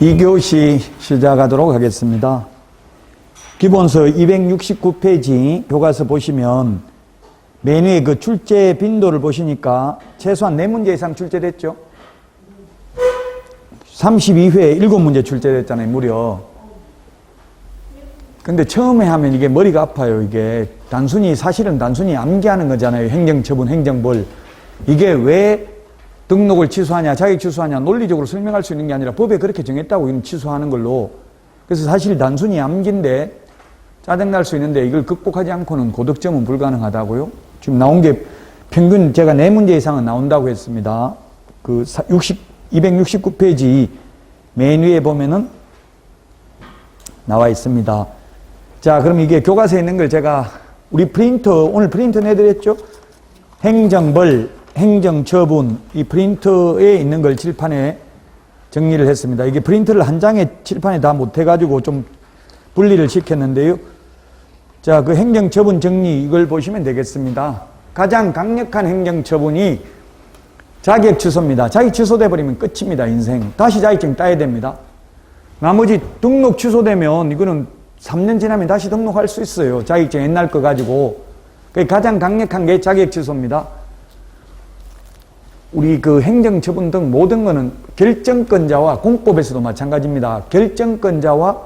2교시 시작하도록 하겠습니다. 기본서 269페이지 교과서 보시면 메뉴의 그 출제 빈도를 보시니까 최소한 4문제 이상 출제됐죠? 32회 7문제 출제됐잖아요, 무려. 근데 처음에 하면 이게 머리가 아파요, 이게. 사실은 단순히 암기하는 거잖아요. 행정처분, 행정벌. 이게 왜 등록을 취소하냐, 자격 취소하냐, 논리적으로 설명할 수 있는 게 아니라 법에 그렇게 정했다고 이건 취소하는 걸로. 그래서 사실 단순히 암기인데 짜증날 수 있는데 이걸 극복하지 않고는 고득점은 불가능하다고요. 지금 나온 게 평균 제가 4문제 이상은 나온다고 했습니다. 269페이지 맨 위에 보면은 나와 있습니다. 자, 그럼 이게 교과서에 있는 걸 제가 우리 오늘 프린터 내드렸죠? 행정벌, 행정처분, 이 프린터에 있는 걸 칠판에 정리를 했습니다. 이게 프린터를 한 장에 칠판에 다 못해가지고 좀 분리를 시켰는데요. 자, 그 행정처분 정리 이걸 보시면 되겠습니다. 가장 강력한 행정처분이 자격 취소입니다. 자격 취소돼 버리면 끝입니다, 인생. 다시 자격증 따야 됩니다. 나머지 등록 취소되면 이거는 3년 지나면 다시 등록할 수 있어요. 자격증 옛날 거 가지고. 가장 강력한 게 자격 취소입니다. 우리 그 행정처분 등 모든 거는 결정권자와 공법에서도 마찬가지입니다. 결정권자와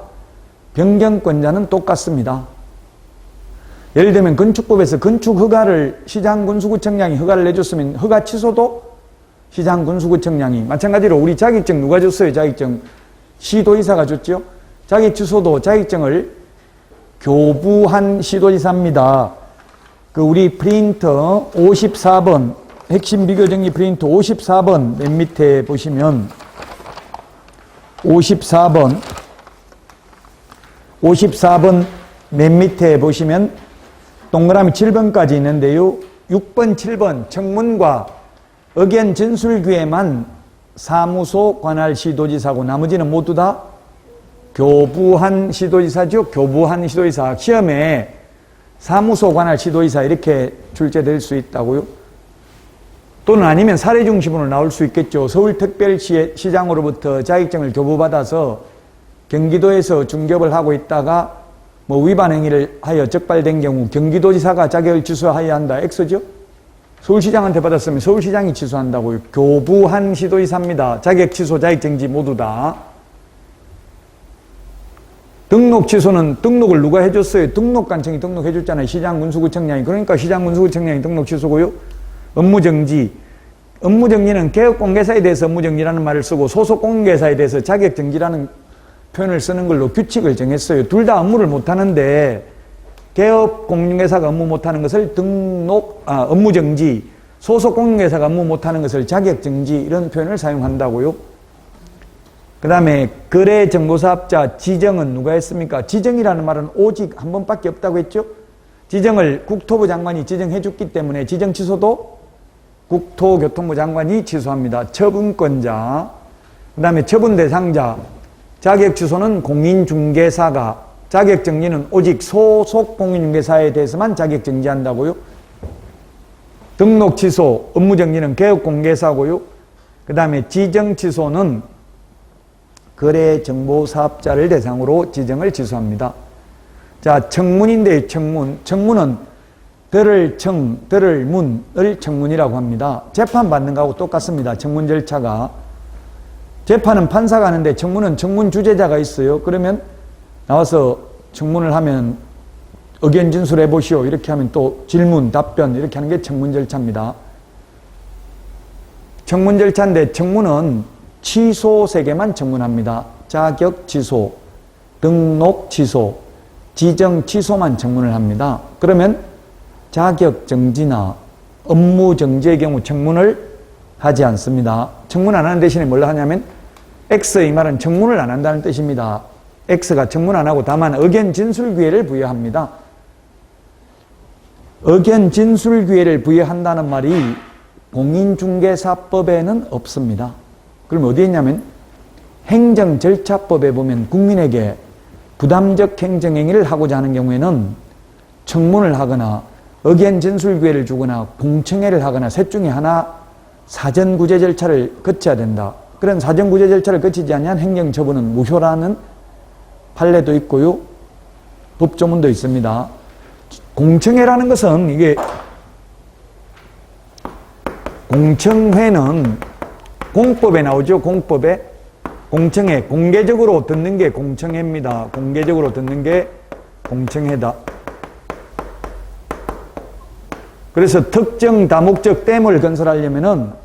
변경권자는 똑같습니다. 예를 들면 건축법에서 건축 허가를 시장군수구청장이 허가를 내줬으면 허가 취소도 시장군수구청장이, 마찬가지로 우리 자격증 누가 줬어요? 자격증 시도지사가 줬죠. 자격 취소도 자격증을 교부한 시도지사입니다. 그 우리 프린터 54번 핵심 비교 정리 프린터 54번 맨 밑에 보시면 54번 맨 밑에 보시면 동그라미 7번까지 있는데요. 6번, 7번 청문과 의견 진술기에만 사무소 관할 시도지사고 나머지는 모두 다 교부한 시도지사죠. 교부한 시도지사. 시험에 사무소 관할 시도지사 이렇게 출제될 수 있다고요. 또는 아니면 사례 중심으로 나올 수 있겠죠. 서울특별시장으로부터 자격증을 교부받아서 경기도에서 중개업을 하고 있다가 위반 행위를 하여 적발된 경우 경기도지사가 자격을 취소하여야 한다. X죠? 서울시장한테 받았으면 서울시장이 취소한다고요. 교부한 시도지사입니다. 자격 취소, 자격정지 모두 다. 등록 취소는 등록을 누가 해줬어요? 등록관청이 등록해줬잖아요. 시장군수구청장이. 그러니까 시장군수구청장이 등록 취소고요. 업무정지. 업무정지는 개업공개사에 대해서 업무정지라는 말을 쓰고 소속공개사에 대해서 자격정지라는 표현을 쓰는 걸로 규칙을 정했어요. 둘 다 업무를 못하는데 개업공개사가 업무 못하는 것을 업무정지, 소속공개사가 업무 못하는 것을 자격정지 이런 표현을 사용한다고요. 그 다음에 거래정보사업자 지정은 누가 했습니까? 지정이라는 말은 오직 한 번밖에 없다고 했죠. 지정을 국토부 장관이 지정해줬기 때문에 지정 취소도 국토교통부 장관이 취소합니다. 처분권자, 그 다음에 처분 대상자, 자격 취소는 공인중개사가, 자격 정지는 오직 소속 공인중개사에 대해서만 자격 정지한다고요. 등록 취소, 업무 정지는 개업공개사고요. 그 다음에 지정 취소는 거래정보사업자를 대상으로 지정을 취소합니다. 자, 청문인데 청문은 들을 문을 청문이라고 합니다. 재판받는 거하고 똑같습니다. 청문 절차가. 재판은 판사가 하는데 청문은 청문 주재자가 있어요. 그러면 나와서 청문을 하면 의견 진술해 보시오. 이렇게 하면 또 질문, 답변 이렇게 하는 게 청문 절차입니다. 청문 절차인데 청문은 취소 3개만 청문합니다. 자격 취소, 등록 취소, 지정 취소만 청문을 합니다. 그러면 자격 정지나 업무 정지의 경우 청문을 하지 않습니다. 청문 안 하는 대신에 뭘 하냐면 X 이 말은 청문을 안 한다는 뜻입니다. X가 청문 안 하고 다만 의견 진술 기회를 부여합니다. 의견 진술 기회를 부여한다는 말이 공인중개사법에는 없습니다. 그럼 어디에 있냐면 행정절차법에 보면 국민에게 부담적 행정행위를 하고자 하는 경우에는 청문을 하거나 의견 진술 기회를 주거나 공청회를 하거나 셋 중에 하나 사전구제 절차를 거쳐야 된다. 그런 사정구제 절차를 거치지 않은 행정처분은 무효라는 판례도 있고요. 법조문도 있습니다. 공청회라는 것은 이게 공청회는 공법에 나오죠. 공법에 공청회, 공개적으로 듣는 게 공청회입니다. 공개적으로 듣는 게 공청회다. 그래서 특정 다목적 댐을 건설하려면은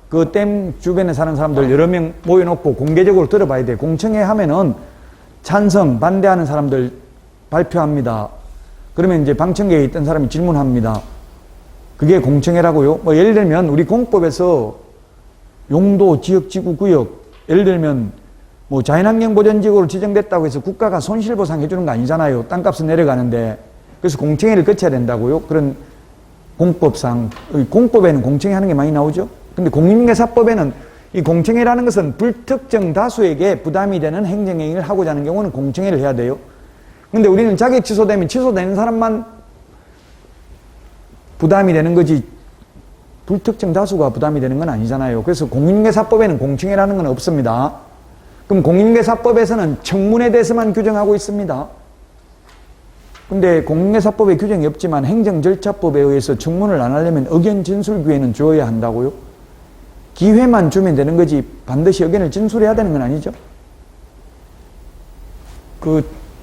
그 댐 주변에 사는 사람들 여러 명 모여놓고 공개적으로 들어봐야 돼. 공청회 하면은 찬성, 반대하는 사람들 발표합니다. 그러면 이제 방청객에 있던 사람이 질문합니다. 그게 공청회라고요. 뭐 예를 들면 우리 공법에서 용도, 지역, 지구, 구역, 예를 들면 뭐 자연환경 보전지역으로 지정됐다고 해서 국가가 손실보상 해주는 거 아니잖아요. 땅값은 내려가는데. 그래서 공청회를 거쳐야 된다고요. 그런 공법상, 공법에는 공청회 하는 게 많이 나오죠. 근데 공인중개사법에는 이 공청회라는 것은 불특정 다수에게 부담이 되는 행정행위를 하고자 하는 경우는 공청회를 해야 돼요. 근데 우리는 자격 취소되면 취소되는 사람만 부담이 되는 거지 불특정 다수가 부담이 되는 건 아니잖아요. 그래서 공인중개사법에는 공청회라는 건 없습니다. 그럼 공인중개사법에서는 청문에 대해서만 규정하고 있습니다. 근데 공인중개사법에 규정이 없지만 행정절차법에 의해서 청문을 안 하려면 의견 진술 기회는 주어야 한다고요? 기회만 주면 되는 거지 반드시 의견을 진술해야 되는 건 아니죠.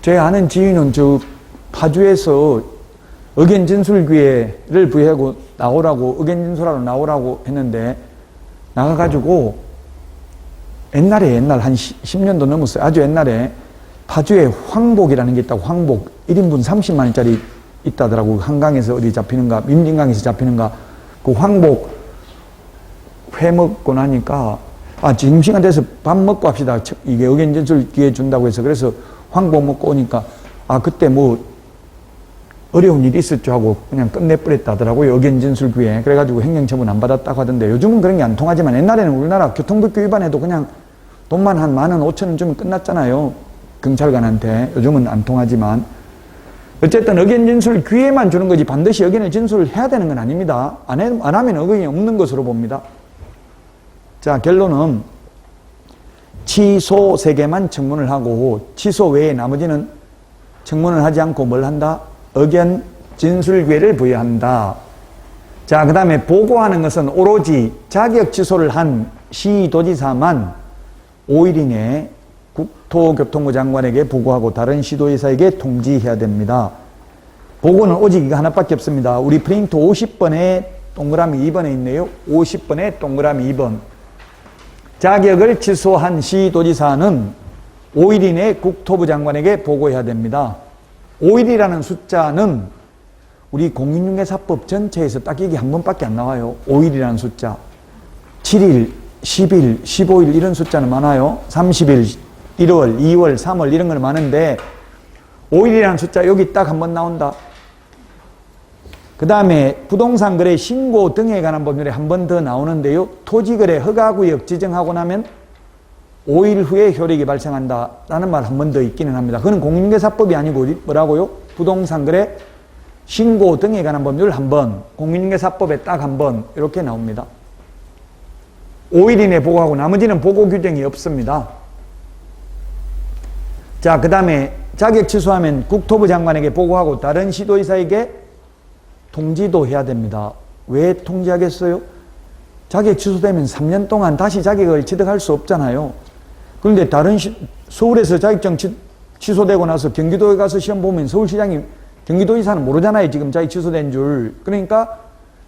제 아는 지인은 파주에서 의견 진술 기회를 부여하고 나오라고, 의견 진술하러 나오라고 했는데, 나가가지고, 옛날 한 10년도 넘었어요. 아주 옛날에, 파주에 황복이라는 게 있다고, 황복. 1인분 30만원짜리 있다더라고. 한강에서 어디 잡히는가, 민진강에서 잡히는가. 그 황복 회 먹고 나니까, 지금 시간 돼서 밥 먹고 합시다. 이게 의견 진술 기회 준다고 해서. 그래서 황복 먹고 오니까, 그때 어려운 일이 있었죠 하고 그냥 끝내버렸다더라고요. 의견 진술 기회. 그래가지고 행정처분 안 받았다고 하던데 요즘은 그런 게 안 통하지만 옛날에는 우리나라 교통법규 위반해도 그냥 돈만 한 10,000원, 5,000원 주면 끝났잖아요. 경찰관한테. 요즘은 안 통하지만. 어쨌든 의견 진술 기회만 주는 거지 반드시 의견을 진술을 해야 되는 건 아닙니다. 안 하면 의견이 없는 것으로 봅니다. 자, 결론은 취소 3개만 청문을 하고 취소 외에 나머지는 청문을 하지 않고 뭘 한다? 의견 진술 기회를 부여한다. 자, 그 다음에 보고하는 것은 오로지 자격 취소를 한 시도지사만 5일 이내에 국토교통부 장관에게 보고하고 다른 시도지사에게 통지해야 됩니다. 보고는 오직 이거 하나밖에 없습니다. 우리 프린트 50번에 동그라미 2번에 있네요. 50번에 동그라미 2번. 자격을 취소한 시도지사는 5일 이내에 국토부 장관에게 보고해야 됩니다. 5일이라는 숫자는 우리 공인중개사법 전체에서 딱 이게 한 번밖에 안 나와요. 5일이라는 숫자. 7일, 10일, 15일 이런 숫자는 많아요. 30일, 1월, 2월, 3월 이런 건 많은데 5일이라는 숫자 여기 딱 한 번 나온다. 그 다음에 부동산 거래 신고 등에 관한 법률에 한 번 더 나오는데요. 토지거래 허가구역 지정하고 나면 5일 후에 효력이 발생한다 라는 말 한 번 더 있기는 합니다. 그건 공인중개사법이 아니고 뭐라고요? 부동산 거래 신고 등에 관한 법률 한 번, 공인중개사법에 딱 한 번 이렇게 나옵니다. 5일 이내 보고하고 나머지는 보고 규정이 없습니다. 자, 그 다음에 자격 취소하면 국토부 장관에게 보고하고 다른 시도지사에게 통지도 해야 됩니다. 왜 통지하겠어요? 자격 취소되면 3년 동안 다시 자격을 취득할 수 없잖아요. 그런데 서울에서 자격증 취소되고 나서 경기도에 가서 시험 보면 서울시장이 경기도지사는 모르잖아요. 지금 자격 취소된 줄. 그러니까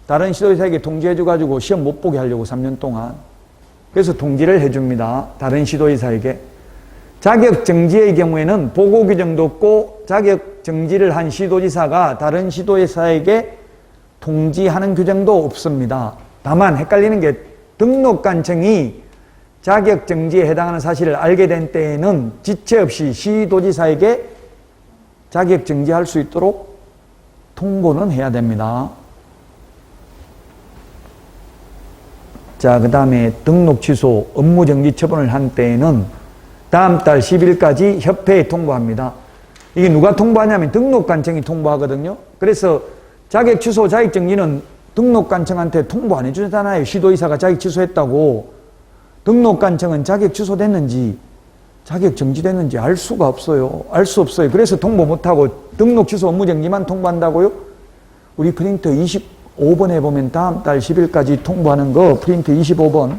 다른 시도지사에게 통지해줘가지고 시험 못 보게 하려고 3년 동안. 그래서 통지를 해줍니다. 다른 시도지사에게. 자격정지의 경우에는 보고 규정도 없고 자격정지를 한 시도지사가 다른 시도지사에게 통지하는 규정도 없습니다. 다만 헷갈리는 게 등록관청이 자격정지에 해당하는 사실을 알게 된 때에는 지체 없이 시도지사에게 자격정지할 수 있도록 통보는 해야 됩니다. 자, 그 다음에 등록 취소, 업무정지 처분을 한 때에는 다음 달 10일까지 협회에 통보합니다. 이게 누가 통보하냐면 등록관청이 통보하거든요. 그래서 자격 취소, 자격정지는 등록관청한테 통보 안 해주잖아요. 시도지사가 자격 취소했다고. 등록관청은 자격 취소됐는지 자격 정지됐는지 알 수가 없어요. 알 수 없어요. 그래서 통보 못하고 등록 취소 업무정지만 통보한다고요? 우리 프린터 25번에 보면 다음 달 10일까지 통보하는 거 프린터 25번.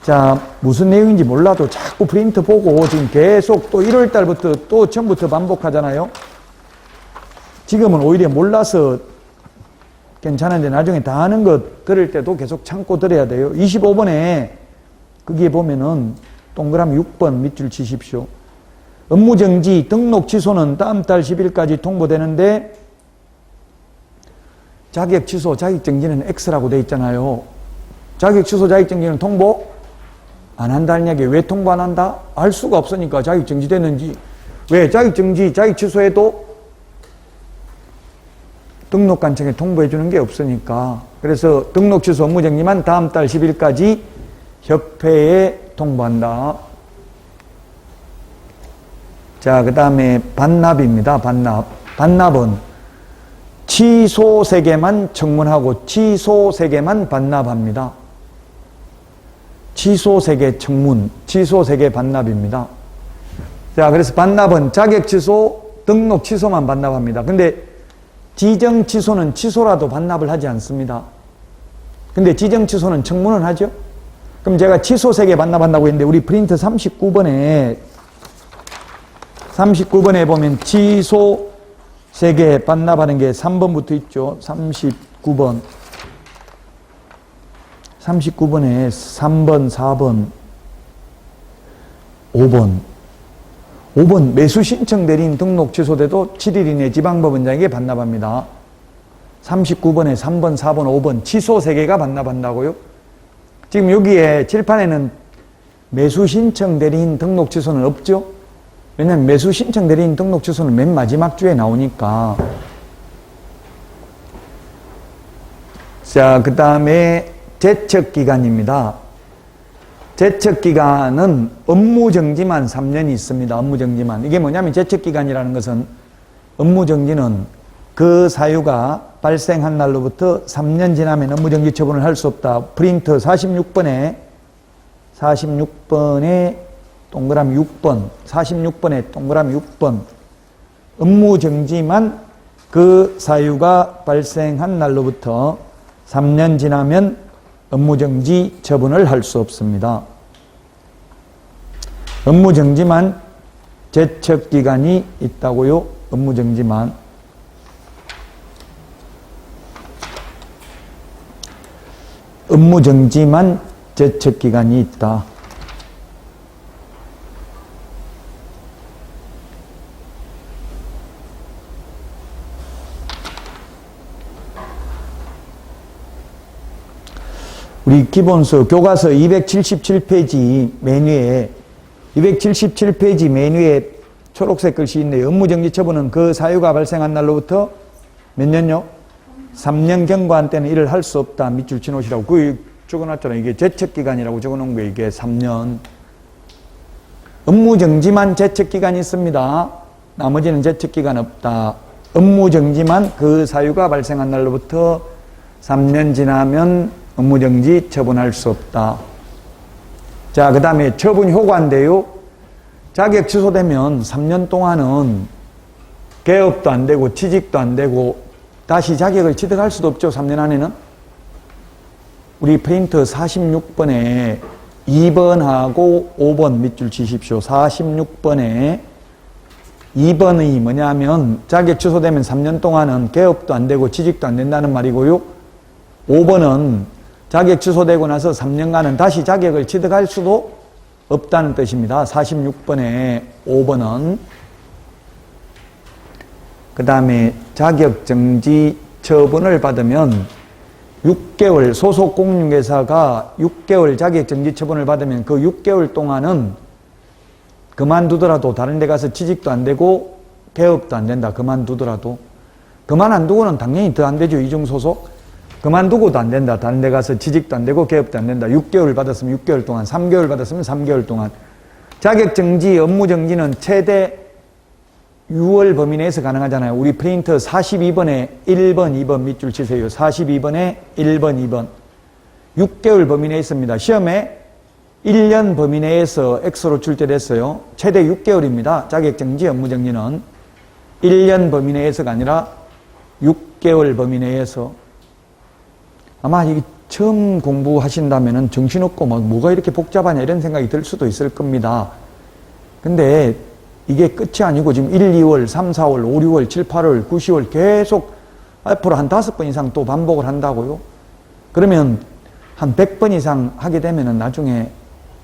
자, 무슨 내용인지 몰라도 자꾸 프린터 보고 지금 계속 또 1월 달부터 또 처음부터 반복하잖아요. 지금은 오히려 몰라서 괜찮은데 나중에 다 하는 거 들을 때도 계속 참고 들어야 돼요. 25번에 거기에 보면은 동그라미 6번 밑줄 치십시오. 업무정지 등록 취소는 다음 달 10일까지 통보되는데 자격 취소 자격정지는 X라고 돼 있잖아요. 자격 취소 자격정지는 통보 안 한다는 얘기. 왜 통보 안 한다? 알 수가 없으니까 자격정지 됐는지. 왜 자격정지 자격 취소해도 등록관청에 통보해 주는 게 없으니까. 그래서 등록 취소 업무정지만 다음 달 10일까지 협회에 통보한다. 자, 그 다음에 반납입니다. 반납은 취소세계만 청문하고 취소세계만 반납합니다. 취소세계 청문, 취소세계 반납입니다. 자, 그래서 반납은 자격 취소, 등록 취소만 반납합니다. 근데 지정 취소는 취소라도 반납을 하지 않습니다. 근데 지정 취소는 청문은 하죠? 그럼 제가 취소세계 반납한다고 했는데 우리 프린트 39번에 보면 취소세계 반납하는 게 3번부터 있죠. 39번에 3번, 4번, 5번 매수 신청 대리인 등록 취소돼도 7일 이내 지방법원장에게 반납합니다. 39번에 3번, 4번, 5번 취소세계가 반납한다고요? 지금 여기에 칠판에는 매수 신청 대리인 등록 취소는 없죠? 왜냐하면 매수 신청 대리인 등록 취소는 맨 마지막 주에 나오니까. 자, 그 다음에 제척기간입니다. 제척기간은 업무정지만 3년이 있습니다. 업무정지만. 이게 뭐냐면 제척기간이라는 것은 업무정지는 그 사유가 발생한 날로부터 3년 지나면 업무정지 처분을 할 수 없다. 프린터 46번에 동그라미 6번, 46번에 동그라미 6번. 업무정지만 그 사유가 발생한 날로부터 3년 지나면 업무정지 처분을 할 수 없습니다. 업무정지만 제척기간이 있다고요? 업무정지만. 업무정지만 제척기간이 있다. 우리 기본서 교과서 277페이지 메뉴에 277페이지 메뉴에 초록색 글씨 있네요. 업무정지 처분은 그 사유가 발생한 날로부터 몇 년요? 3년 경과한 때는 일을 할 수 없다. 밑줄 치놓으시라고. 그 적어놨잖아요. 이게 제척기간이라고 적어놓은 거예요. 이게 3년. 업무정지만 제척기간이 있습니다. 나머지는 제척기간 없다. 업무정지만 그 사유가 발생한 날로부터 3년 지나면 업무정지 처분할 수 없다. 자, 그 다음에 처분 효과인데요. 자격 취소되면 3년 동안은 개업도 안 되고 취직도 안 되고 다시 자격을 취득할 수도 없죠. 3년 안에는. 우리 프린터 46번에 2번하고 5번 밑줄 치십시오. 46번에 2번이 뭐냐면 자격 취소되면 3년 동안은 개업도 안 되고 취직도 안 된다는 말이고요. 5번은 자격 취소되고 나서 3년간은 다시 자격을 취득할 수도 없다는 뜻입니다. 46번에 5번은. 그 다음에 자격정지 처분을 받으면 6개월, 소속 공인중개사가 6개월 자격정지 처분을 받으면 그 6개월 동안은 그만두더라도 다른 데 가서 취직도 안 되고 개업도 안 된다. 그만두더라도. 그만 안 두고는 당연히 더 안 되죠. 이중소속. 그만두고도 안 된다. 다른 데 가서 취직도 안 되고 개업도 안 된다. 6개월 받았으면 6개월 동안, 3개월 받았으면 3개월 동안. 자격정지, 업무정지는 최대 6월 범위 내에서 가능하잖아요. 우리 프린터 42번에 1번, 2번 밑줄 치세요. 42번에 1번, 2번. 6개월 범위 내에 있습니다. 시험에 1년 범위 내에서 X로 출제됐어요. 최대 6개월입니다. 자격정지, 업무정지는 1년 범위 내에서가 아니라 6개월 범위 내에서. 아마 이게 처음 공부하신다면 정신없고 뭐가 이렇게 복잡하냐 이런 생각이 들 수도 있을 겁니다. 근데 이게 끝이 아니고 지금 1, 2월, 3, 4월, 5, 6월, 7, 8월, 9, 10월 계속 앞으로 한 5번 이상 또 반복을 한다고요. 그러면 한 100번 이상 하게 되면 나중에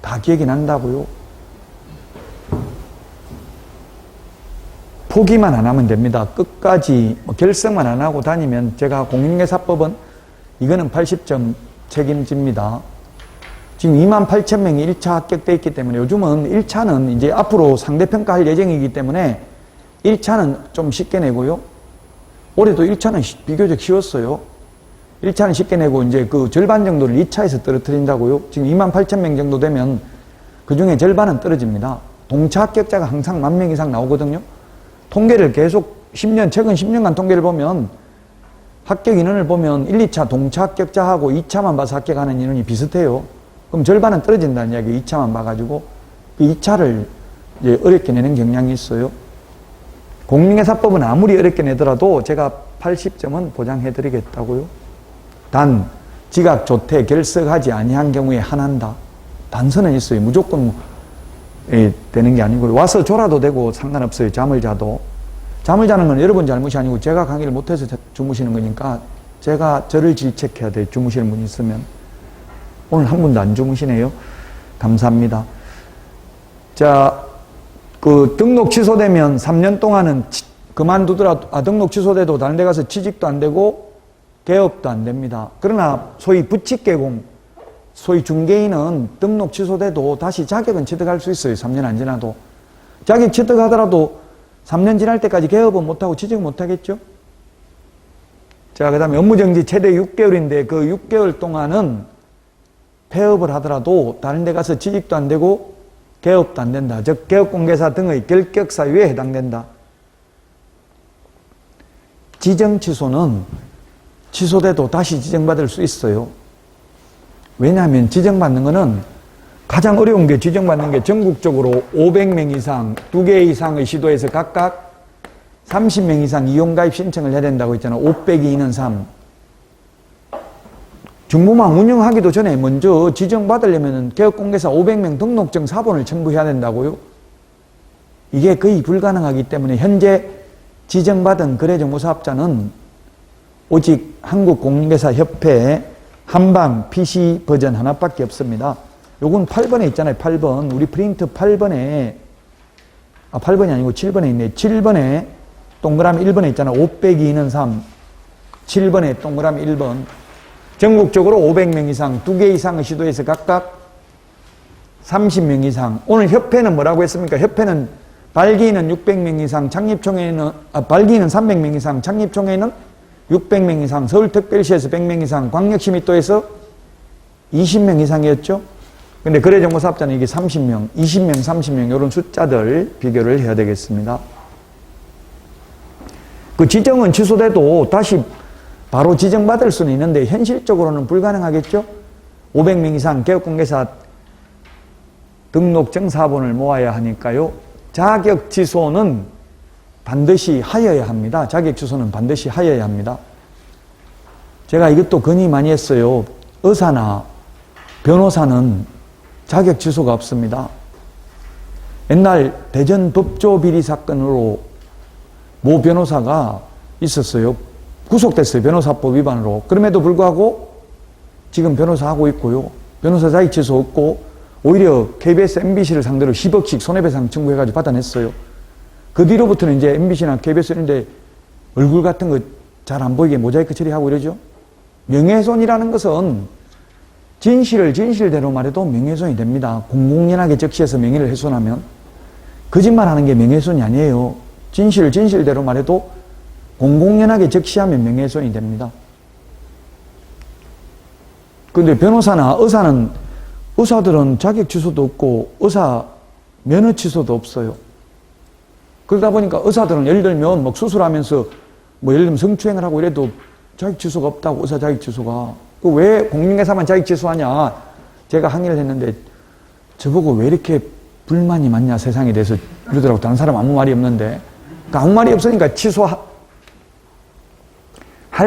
다 기억이 난다고요. 포기만 안 하면 됩니다. 끝까지 결석만 안 하고 다니면 제가 공인중개사법은 이거는 80점 책임집니다. 지금 28,000명이 1차 합격돼 있기 때문에 요즘은 1차는 이제 앞으로 상대평가 할 예정이기 때문에 1차는 좀 쉽게 내고요. 올해도 1차는 비교적 쉬웠어요. 1차는 쉽게 내고 이제 그 절반 정도를 2차에서 떨어뜨린다고요. 지금 28,000명 정도 되면 그 중에 절반은 떨어집니다. 동차 합격자가 항상 10,000명 이상 나오거든요. 통계를 계속 최근 10년간 통계를 보면 합격 인원을 보면 1, 2차 동차 합격자하고 2차만 봐서 합격하는 인원이 비슷해요. 그럼 절반은 떨어진다는 이야기 2차만 봐가지고 그 2차를 이제 어렵게 내는 경향이 있어요. 공인중개사법은 아무리 어렵게 내더라도 제가 80점은 보장해드리겠다고요. 단 지각, 조퇴, 결석하지 아니한 경우에 한한다. 단서는 있어요. 무조건 되는 게 아니고요. 와서 졸아도 되고 상관없어요. 잠을 자도. 잠을 자는 건 여러분 잘못이 아니고 제가 강의를 못해서 주무시는 거니까 제가 저를 질책해야 돼요. 주무시는 분이 있으면. 오늘 한 분도 안 주무시네요. 감사합니다. 자, 그 등록 취소되면 3년 동안은 그만두더라도 등록 취소돼도 다른 데 가서 취직도 안 되고 개업도 안 됩니다. 그러나 소위 부칙개공, 소위 중개인은 등록 취소돼도 다시 자격은 취득할 수 있어요. 3년 안 지나도. 자격 취득하더라도 3년 지날 때까지 개업은 못하고 취직은 못하겠죠? 자, 그 다음에 업무정지 최대 6개월인데 그 6개월 동안은 폐업을 하더라도 다른 데 가서 취직도 안 되고 개업도 안 된다. 즉 개업공개사 등의 결격사유에 해당된다. 지정취소는 취소돼도 다시 지정받을 수 있어요. 왜냐하면 지정받는 거는 가장 어려운 게 지정받는 게 전국적으로 500명 이상, 2개 이상의 시도에서 각각 30명 이상 이용가입 신청을 해야 된다고 했잖아요. 500이 있는 3. 중무망 운영하기도 전에 먼저 지정받으려면 개업공개사 500명 등록증 사본을 첨부해야 된다고요. 이게 거의 불가능하기 때문에 현재 지정받은 거래정보사업자는 오직 한국공인중개사협회 한방 PC 버전 하나밖에 없습니다. 요건 8번에 있잖아요. 8번. 우리 프린트 8번에 8번이 아니고 7번에 있네. 7번에 동그라미 1번에 있잖아. 500이 있는 3. 7번에 동그라미 1번. 전국적으로 500명 이상, 2개 이상의 시도에서 각각 30명 이상. 오늘 협회는 뭐라고 했습니까? 협회는 발기인은 600명 이상, 창립총회는, 발기인은 300명 이상, 창립총회는 600명 이상, 서울특별시에서 100명 이상, 광역시 및도에서 20명 이상이었죠? 근데 거래정보사업자는 이게 30명, 20명, 30명, 이런 숫자들 비교를 해야 되겠습니다. 그 지정은 취소돼도 다시 바로 지정받을 수는 있는데 현실적으로는 불가능하겠죠? 500명 이상 개업공개사 등록증 사본을 모아야 하니까요. 자격 취소는 반드시 하여야 합니다. 자격 취소는 반드시 하여야 합니다. 제가 이것도 건의 많이 했어요. 의사나 변호사는 자격 취소가 없습니다. 옛날 대전 법조 비리 사건으로 모 변호사가 있었어요. 구속됐어요. 변호사법 위반으로. 그럼에도 불구하고 지금 변호사 하고 있고요. 변호사 자격 취소 없고 오히려 KBS, MBC를 상대로 10억씩 손해배상 청구해가지고 받아냈어요. 그 뒤로부터는 이제 MBC나 KBS 이런데 얼굴 같은 거 잘 안 보이게 모자이크 처리하고 이러죠. 명예훼손이라는 것은 진실을 진실대로 말해도 명예훼손이 됩니다. 공공연하게 적시해서 명예를 훼손하면. 거짓말하는 게 명예훼손이 아니에요. 진실을 진실대로 말해도 공공연하게 적시하면 명예훼손이 됩니다. 그런데 변호사나 의사들은 자격 취소도 없고 의사 면허 취소도 없어요. 그러다 보니까 의사들은 예를 들면 막 수술하면서 예를 들면 성추행을 하고 이래도 자격 취소가 없다고, 의사 자격 취소가. 왜 공인중개사만 자격 취소하냐? 제가 항의를 했는데 저보고 왜 이렇게 불만이 많냐 세상에 대해서 이러더라고. 다른 사람 아무 말이 없는데. 그러니까 아무 말이 없으니까 취소할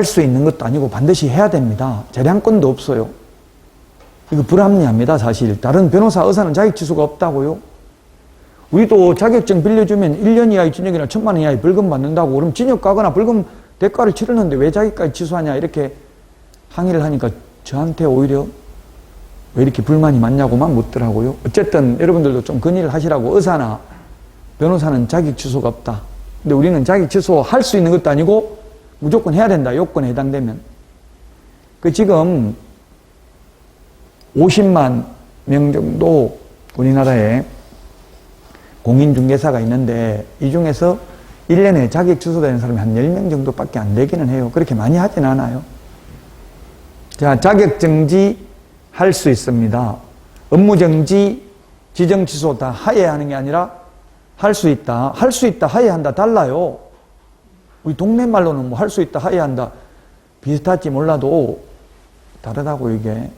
수 있는 것도 아니고 반드시 해야 됩니다. 재량권도 없어요. 이거 불합리합니다, 사실. 다른 변호사, 의사는 자격 취소가 없다고요. 우리도 자격증 빌려주면 1년 이하의 징역이나 1,000만 원 이하의 벌금 받는다고. 그럼 징역 가거나 벌금 대가를 치르는데 왜 자기까지 취소하냐 이렇게 항의를 하니까 저한테 오히려 왜 이렇게 불만이 많냐고만 묻더라고요. 어쨌든 여러분들도 좀 건의를 하시라고. 의사나 변호사는 자격 취소가 없다. 근데 우리는 자격 취소할 수 있는 것도 아니고 무조건 해야 된다. 요건에 해당되면. 지금 50만 명 정도 우리나라에 공인중개사가 있는데 이 중에서 1년에 자격 취소되는 사람이 한 10명 정도밖에 안 되기는 해요. 그렇게 많이 하진 않아요. 자, 자격정지 할 수 있습니다. 업무정지, 지정취소 다 하해하는 게 아니라 할 수 있다. 할 수 있다, 하해한다 달라요. 우리 동네 말로는 뭐 할 수 있다, 하해한다 비슷할지 몰라도 다르다고 이게.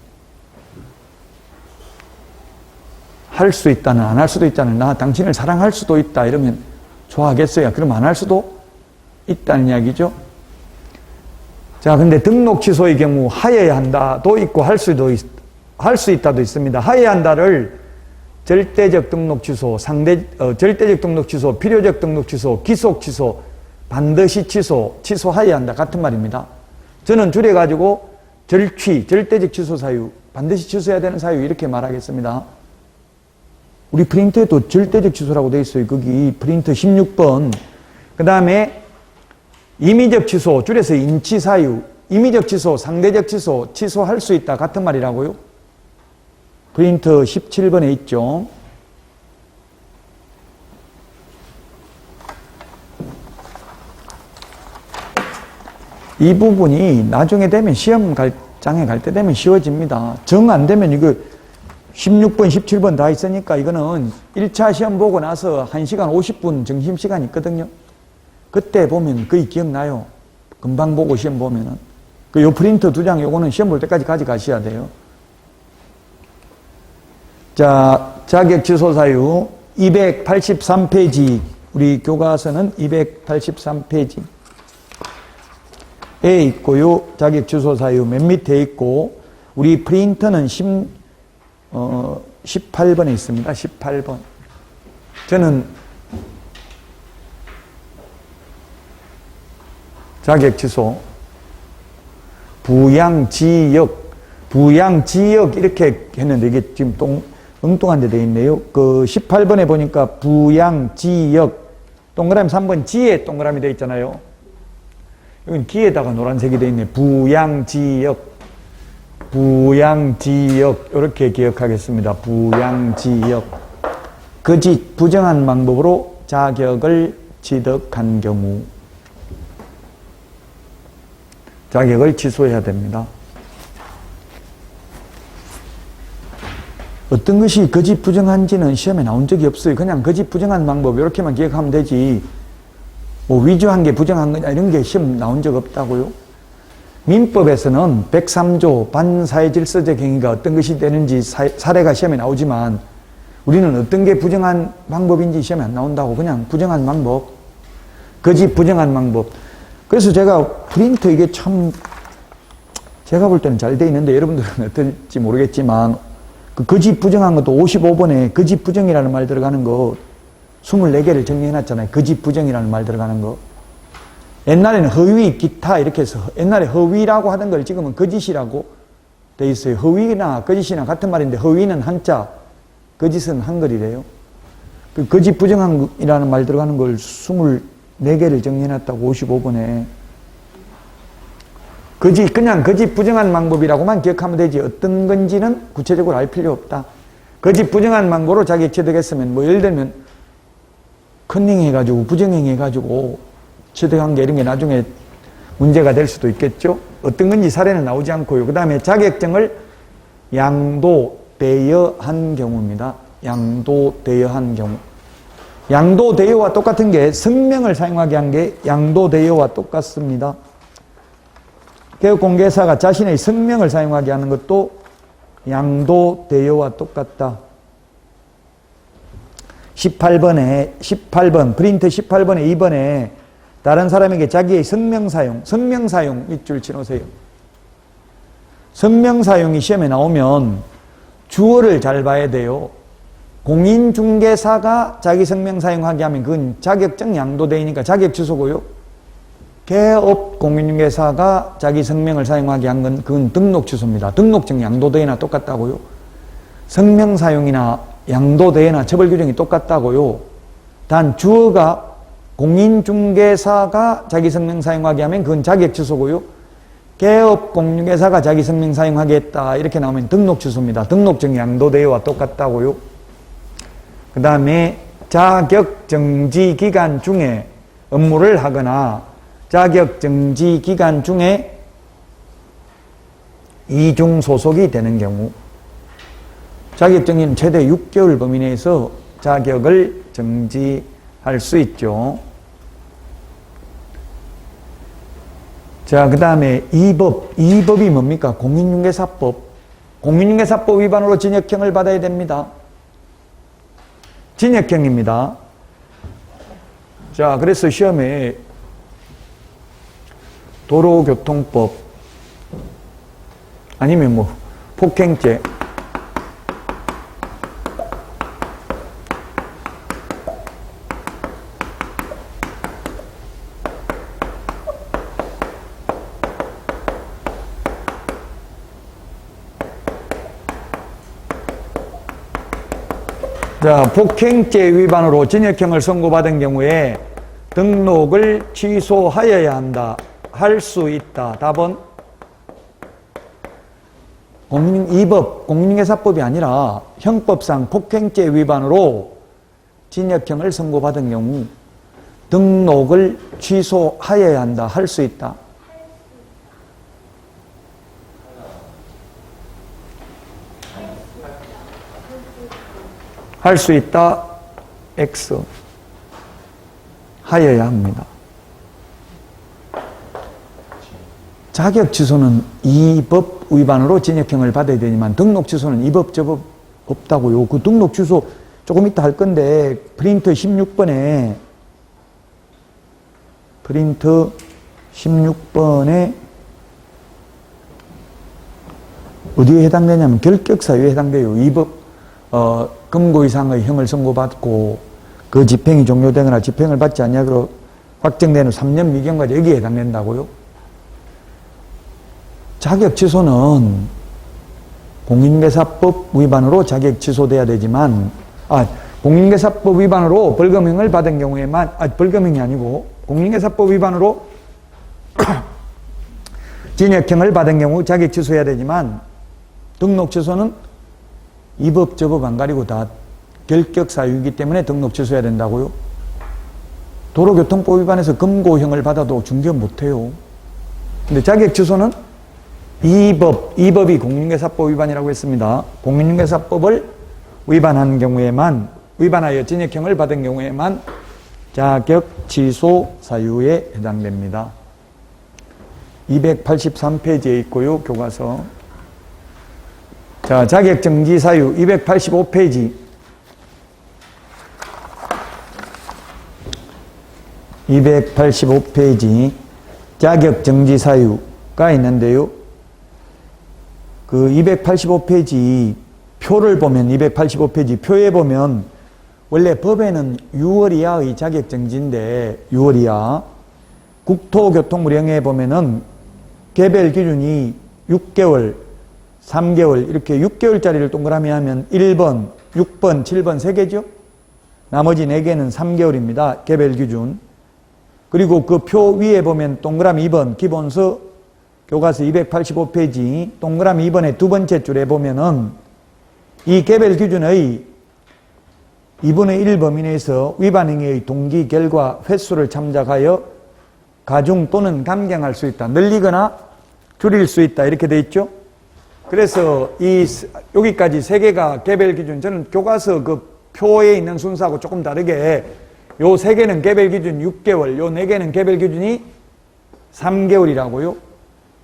할 수 있다는 안 할 수도 있다는 나 당신을 사랑할 수도 있다 이러면 좋아하겠어요? 그럼 안 할 수도 있다는 이야기죠. 자, 근데 등록 취소의 경우 하해야 한다도 있고 할 수 있다도 있습니다. 하해야 한다를 절대적 등록 취소, 절대적 등록 취소, 필요적 등록 취소, 기속 취소, 반드시 취소, 취소하여야 한다 같은 말입니다. 저는 줄여가지고 절대적 취소 사유, 반드시 취소해야 되는 사유 이렇게 말하겠습니다. 우리 프린터에도 절대적 취소라고 되어 있어요. 거기 프린터 16번. 그 다음에 임의적 취소, 줄여서 인치 사유, 임의적 취소, 상대적 취소, 취소할 수 있다 같은 말이라고요. 프린터 17번에 있죠. 이 부분이 나중에 되면 시험장에 갈 때 되면 쉬워집니다. 정 안 되면 이거 16번, 17번 다 있으니까 이거는 1차 시험 보고 나서 1시간 50분 점심시간 있거든요. 그때 보면 거의 기억나요. 금방 보고 시험 보면은. 요 프린터 2장 요거는 시험 볼 때까지 가져가셔야 돼요. 자, 자격 취소 사유 283페이지. 우리 교과서는 283페이지에 있고요. 자격 취소 사유 맨 밑에 있고, 우리 프린터는 18번에 있습니다. 18번. 저는 자격 취소, 부양지역 이렇게 했는데 이게 지금 엉뚱한 데 되어 있네요. 18번에 보니까 부양지역, 동그라미 3번 지에 동그라미 되어 있잖아요. 여기는 기에다가 노란색이 되어 있네. 부양지역 이렇게 기억하겠습니다. 부양지역. 거짓 부정한 방법으로 자격을 취득한 경우 자격을 취소해야 됩니다. 어떤 것이 거짓 부정한지는 시험에 나온 적이 없어요. 그냥 거짓 부정한 방법 이렇게만 기억하면 되지 뭐 위조한 게 부정한 거냐 이런 게 시험 나온 적 없다고요. 민법에서는 103조 반사회질서적 행위가 어떤 것이 되는지 사례가 시험에 나오지만 우리는 어떤 게 부정한 방법인지 시험에 안 나온다고. 그냥 부정한 방법, 거짓 부정한 방법. 그래서 제가 프린터 이게 참 제가 볼 때는 잘 돼 있는데 여러분들은 어떨지 모르겠지만 그 거짓 부정한 것도 55번에 거짓 부정이라는 말 들어가는 거 24개를 정리해놨잖아요. 거짓 부정이라는 말 들어가는 거. 옛날에는 허위, 기타 이렇게 해서 옛날에 허위라고 하던 걸 지금은 거짓이라고 돼 있어요. 허위나 거짓이나 같은 말인데 허위는 한자, 거짓은 한글이래요. 그 거짓 부정한이라는 말 들어가는 걸 24개를 정리해놨다고 55번에. 그냥 거짓 부정한 방법이라고만 기억하면 되지 어떤 건지는 구체적으로 알 필요 없다. 거짓 부정한 방법으로 자격 취득했으면 뭐 예를 들면 컨닝 해가지고 부정행 해가지고 취득한 게 이런 게 나중에 문제가 될 수도 있겠죠. 어떤 건지 사례는 나오지 않고요. 그 다음에 자격증을 양도대여한 경우입니다. 양도대여한 경우. 양도대여와 똑같은 게 성명을 사용하게 한 게 양도대여와 똑같습니다. 18번, 프린트 18번에 2번에 다른 사람에게 자기의 성명 사용 밑줄 치놓으세요. 성명 사용이 시험에 나오면 주어를 잘 봐야 돼요. 공인중개사가 자기 성명 사용하게 하면 그건 자격증 양도대행이니까 자격 취소고요. 개업 공인중개사가 자기 성명을 사용하게 한 건 그건 등록 취소입니다. 등록증 양도대행이나 똑같다고요. 성명 사용이나 양도대행이나 처벌 규정이 똑같다고요. 단 주어가 공인중개사가 자기 성명 사용하게 하면 그건 자격 취소고요. 개업 공인중개사가 자기 성명 사용하게 했다 이렇게 나오면 등록 취소입니다. 등록증 양도대행과 똑같다고요. 그 다음에 자격정지 기간 중에 업무를 하거나 자격정지 기간 중에 이중 소속이 되는 경우 자격정지는 최대 6개월 범위 내에서 자격을 정지할 수 있죠. 자, 그 다음에 이 법이 뭡니까? 공인중개사법. 공인중개사법 위반으로 징역형을 받아야 됩니다. 징역형입니다. 자, 그래서 시험에 도로교통법 아니면 뭐 폭행죄 자, 폭행죄 위반으로 징역형을 선고받은 경우에 등록을 취소하여야 한다. 할 수 있다. 답은 이 법, 공인중개사법이 아니라 형법상 폭행죄 위반으로 징역형을 선고받은 경우 등록을 취소하여야 한다. 할 수 있다. 할 수 있다. X. 하여야 합니다. 자격 취소는 이 법 위반으로 징역형을 받아야 되지만 등록 취소는 이 법 저 법 없다고요. 그 등록 취소 조금 이따 할 건데 프린트 16번에 어디에 해당되냐면 결격사유에 해당돼요. 이 법 금고 이상의 형을 선고받고 그 집행이 종료되거나 집행을 받지 않냐고 확정되는 3년 미경까지 여기에 해당된다고요. 자격 취소는 공인중개사법 위반으로 자격 취소돼야 되지만 공인중개사법 위반으로 벌금형을 받은 경우에만 벌금형이 아니고 공인중개사법 위반으로 징역형을 받은 경우 자격 취소해야 되지만 등록 취소는 이 법 저 법 안 가리고 다 결격 사유이기 때문에 등록 취소해야 된다고요. 도로교통법 위반에서 금고형을 받아도 중개업 못해요. 근데 자격 취소는 이 법이 공인중개사법 위반이라고 했습니다. 공인중개사법을 위반한 경우에만, 위반하여 징역형을 받은 경우에만 자격 취소 사유에 해당됩니다. 283페이지에 있고요, 교과서. 자, 자격정지 사유 285페이지. 285페이지 자격정지 사유가 있는데요. 그 285페이지 표를 보면 285페이지 표에 보면 원래 법에는 6월 이하의 자격정지인데 6월 이하 국토교통부령에 보면은 개별 기준이 6개월, 3개월 이렇게 6개월짜리를 동그라미 하면 1번, 6번, 7번 3개죠. 나머지 4개는 3개월입니다. 개별 기준. 그리고 그 표 위에 보면 동그라미 2번 기본서 교과서 285페이지 동그라미 2번의 두 번째 줄에 보면은 이 개별 기준의 2분의 1 범위 내에서 위반 행위의 동기, 결과, 횟수를 참작하여 가중 또는 감경할 수 있다. 늘리거나 줄일 수 있다. 이렇게 돼 있죠. 그래서 여기까지 3개가 개별 기준. 저는 교과서 그 표에 있는 순서하고 조금 다르게 요 3개는 개별 기준 6개월, 요 4개는 개별 기준이 3개월이라고요.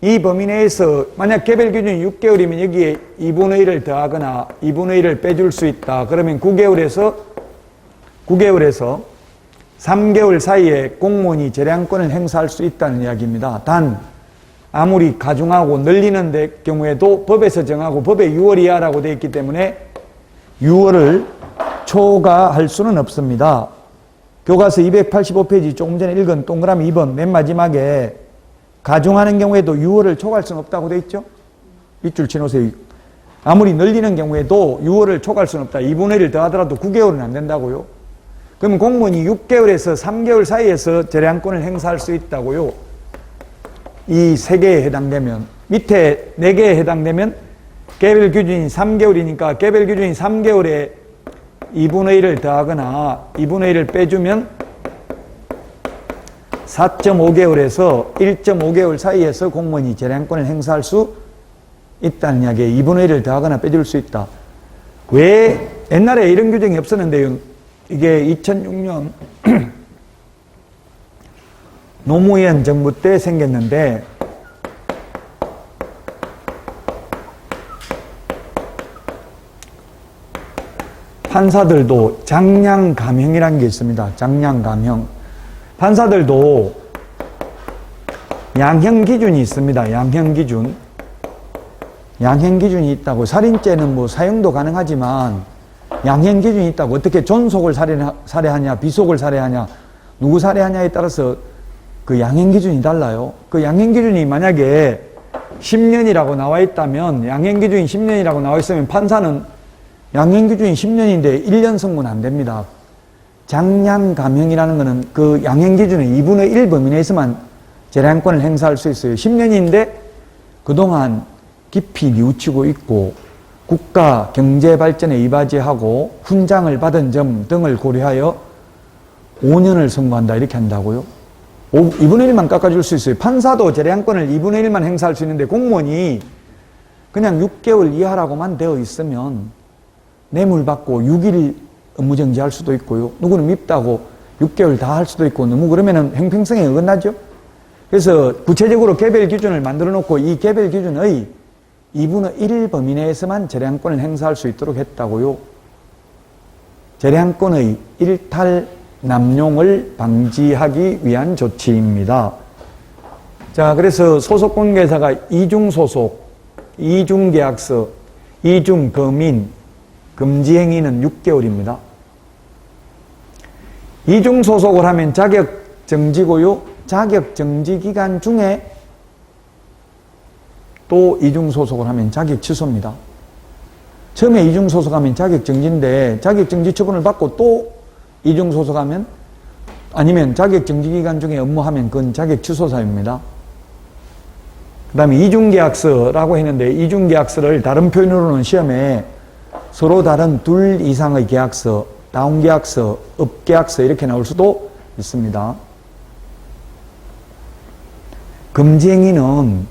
이 범위 내에서 만약 개별 기준이 6개월이면 여기에 2분의 1을 더하거나 2분의 1을 빼줄 수 있다. 그러면 9개월에서 9개월에서 3개월 사이에 공무원이 재량권을 행사할 수 있다는 이야기입니다. 단 아무리 가중하고 늘리는 경우에도 법에서 정하고 법에 6월 이하라고 되어 있기 때문에 6월을 초과할 수는 없습니다. 교과서 285페이지 조금 전에 읽은 동그라미 2번 맨 마지막에 가중하는 경우에도 6월을 초과할 수는 없다고 되어 있죠? 밑줄 치놓으세요. 아무리 늘리는 경우에도 6월을 초과할 수는 없다. 2분의 1을 더하더라도 9개월은 안 된다고요. 그러면 공무원이 6개월에서 3개월 사이에서 재량권을 행사할 수 있다고요. 이 3개에 해당되면, 밑에 4개에 해당되면 개별 기준이 3개월이니까 개별 기준이 3개월에 2분의 1을 더하거나 2분의 1을 빼주면 4.5개월에서 1.5개월 사이에서 공무원이 재량권을 행사할 수 있다는 이야기에 2분의 1을 더하거나 빼줄 수 있다. 왜 옛날에 이런 규정이 없었는데요. 이게 2006년 노무현 정부 때 생겼는데 판사들도 장량감형이라는 게 있습니다. 장량감형. 판사들도 양형 기준이 있습니다. 양형 기준. 양형 기준이 있다고. 살인죄는 뭐 사형도 가능하지만 양형 기준이 있다고. 어떻게 존속을 살해하냐, 비속을 살해하냐, 누구 살해하냐에 따라서 그 양형 기준이 달라요. 그 양형 기준이 만약에 10년이라고 나와 있다면, 양형 기준이 10년이라고 나와 있으면 판사는 양형 기준이 10년인데 1년 선고는 안 됩니다. 장량감형이라는 것은 그 양형 기준의 2분의 1 범위 내에서만 재량권을 행사할 수 있어요. 10년인데 그동안 깊이 뉘우치고 있고 국가 경제 발전에 이바지하고 훈장을 받은 점 등을 고려하여 5년을 선고한다 이렇게 한다고요. 2분의 1만 깎아줄 수 있어요. 판사도 재량권을 2분의 1만 행사할 수 있는데 공무원이 그냥 6개월 이하라고만 되어 있으면 뇌물 받고 6일 업무정지할 수도 있고요. 누구는 밉다고 6개월 다 할 수도 있고 너무 그러면은 형평성에 어긋나죠. 그래서 구체적으로 개별 기준을 만들어 놓고 이 개별 기준의 2분의 1 범위 내에서만 재량권을 행사할 수 있도록 했다고요. 재량권의 일탈 남용을 방지하기 위한 조치입니다. 자, 그래서 소속관계사가 이중소속, 이중계약서, 이중거민, 금지행위는 6개월입니다. 이중소속을 하면 자격정지고요. 자격정지 기간 중에 또 이중소속을 하면 자격취소입니다. 처음에 이중소속하면 자격정지인데 자격정지 처분을 받고 또 이중소속하면 아니면 자격정지 기간 중에 업무하면 그건 자격취소사유입니다. 그 다음에 이중계약서라고 했는데 이중계약서를 다른 표현으로는 시험에 서로 다른 둘 이상의 계약서, 다운계약서, 업계약서 이렇게 나올 수도 있습니다. 금지행위는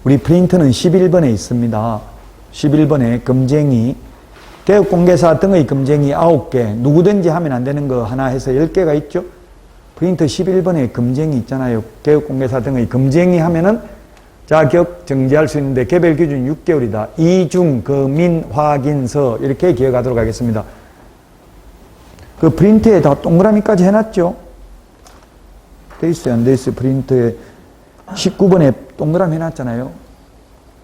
우리 프린트는 11번에 있습니다. 11번에 금지행위, 개업공개사 등의 금지행위 9개, 누구든지 하면 안 되는 거 하나 해서 10개가 있죠. 프린트 11번에 금지행위 있잖아요. 개업공개사 등의 금지행위 하면은 자격 정지할 수 있는데 개별 기준 6개월이다. 이중 거민 확인서 이렇게 기억하도록 하겠습니다. 그 프린트에 다 동그라미까지 해놨죠. 돼 있어요, 안 돼 있어요? 프린트에 19번에 동그라미 해놨잖아요.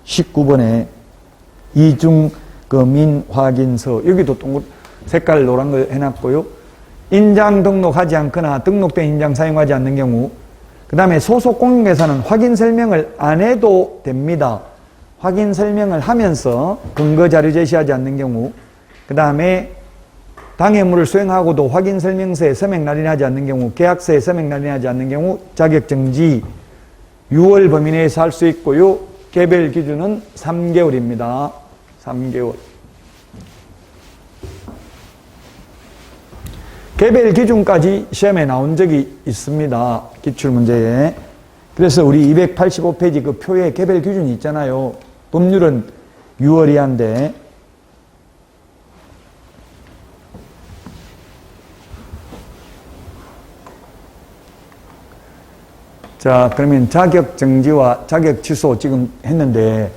19번에 이중 거민 확인서 여기도 색깔 노란 거 해놨고요. 인장 등록하지 않거나 등록된 인장 사용하지 않는 경우, 그 다음에 소속 공인중개사는 확인 설명을 안 해도 됩니다. 확인 설명을 하면서 근거 자료 제시하지 않는 경우, 그 다음에 당해물을 수행하고도 확인 설명서에 서명 날인하지 않는 경우, 계약서에 서명 날인하지 않는 경우 자격정지 6월 범위 내에서 할 수 있고요. 개별 기준은 3개월입니다. 3개월. 개별 기준까지 시험에 나온 적이 있습니다. 기출문제에. 그래서 우리 285페이지 그 표에 개별 기준이 있잖아요. 법률은 6월 이하인데 자, 그러면 자격 정지와 자격 취소 지금 했는데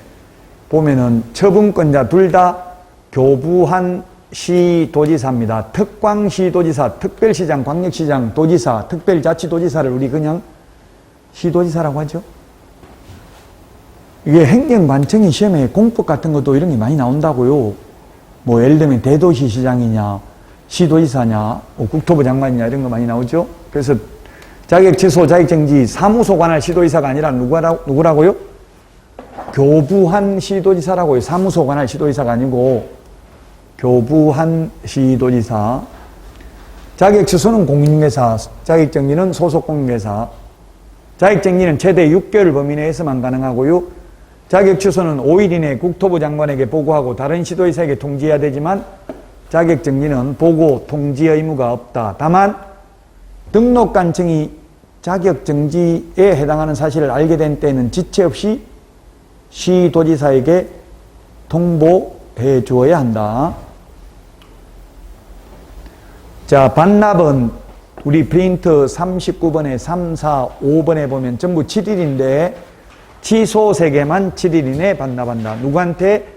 보면은 처분권자 둘 다 교부한 시도지사입니다. 특광시도지사, 특별시장, 광역시장, 도지사, 특별자치도지사를 우리 그냥 시도지사라고 하죠. 이게 행정관청이 시험에 공법 같은 것도 이런 게 많이 나온다고요. 뭐 예를 들면 대도시시장이냐, 시도지사냐, 뭐 국토부 장관이냐 이런 거 많이 나오죠. 그래서 자격 취소, 자격정지, 사무소 관할 시도지사가 아니라 누구라고요? 교부한 시도지사라고요. 사무소 관할 시도지사가 아니고 교부한 시도지사. 자격 취소는 공인중개사, 자격정지는 소속 공인중개사. 자격정지는 최대 6개월 범위 내에서만 가능하고요. 자격 취소는 5일 이내 국토부 장관에게 보고하고 다른 시도지사에게 통지해야 되지만 자격정지는 보고 통지 의무가 없다. 다만 등록관청이 자격정지에 해당하는 사실을 알게 된 때에는 지체 없이 시도지사에게 통보해 주어야 한다. 자, 반납은 우리 프린트 39번에 3, 4, 5번에 보면 전부 7일인데 취소 3개만 7일 이내 반납한다. 누구한테?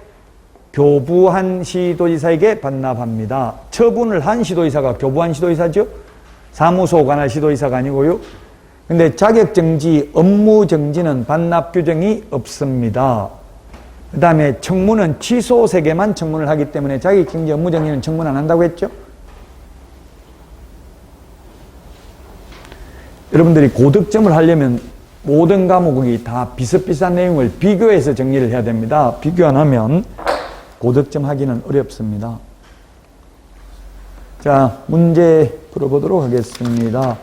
교부한 시도지사에게 반납합니다. 처분을 한 시도지사가 교부한 시도지사죠? 사무소 관할 시도지사가 아니고요. 근데 자격정지, 업무정지는 반납 규정이 없습니다. 그 다음에 청문은 취소 3개만 청문을 하기 때문에 자격정지, 업무정지는 청문 안 한다고 했죠? 여러분들이 고득점을 하려면 모든 과목이 다 비슷비슷한 내용을 비교해서 정리를 해야 됩니다. 비교 안 하면 고득점 하기는 어렵습니다. 자, 문제 풀어보도록 하겠습니다.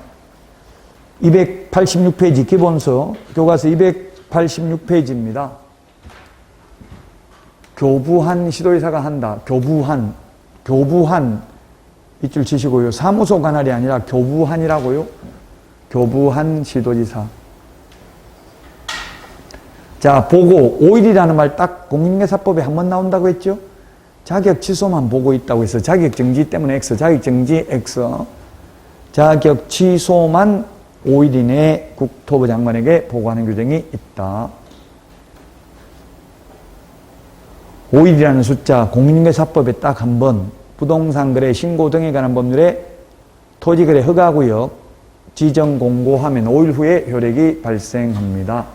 286페이지 기본서, 교과서 286페이지입니다. 교부한 시도지사가 한다. 교부한 이줄 치시고요. 사무소 관할이 아니라 교부한이라고요. 교부한 시도지사. 자, 보고 5일이라는 말 딱 공인중개사법에 한 번 나온다고 했죠? 자격 취소만 보고 있다고 해서 자격 정지 때문에 X, 자격 정지 X. 자격 취소만 5일 이내 국토부 장관에게 보고하는 규정이 있다. 5일이라는 숫자 공인중개사법에 딱 한 번, 부동산 거래 신고 등에 관한 법률에 토지거래 허가구역 지정 공고하면 5일 후에 효력이 발생합니다.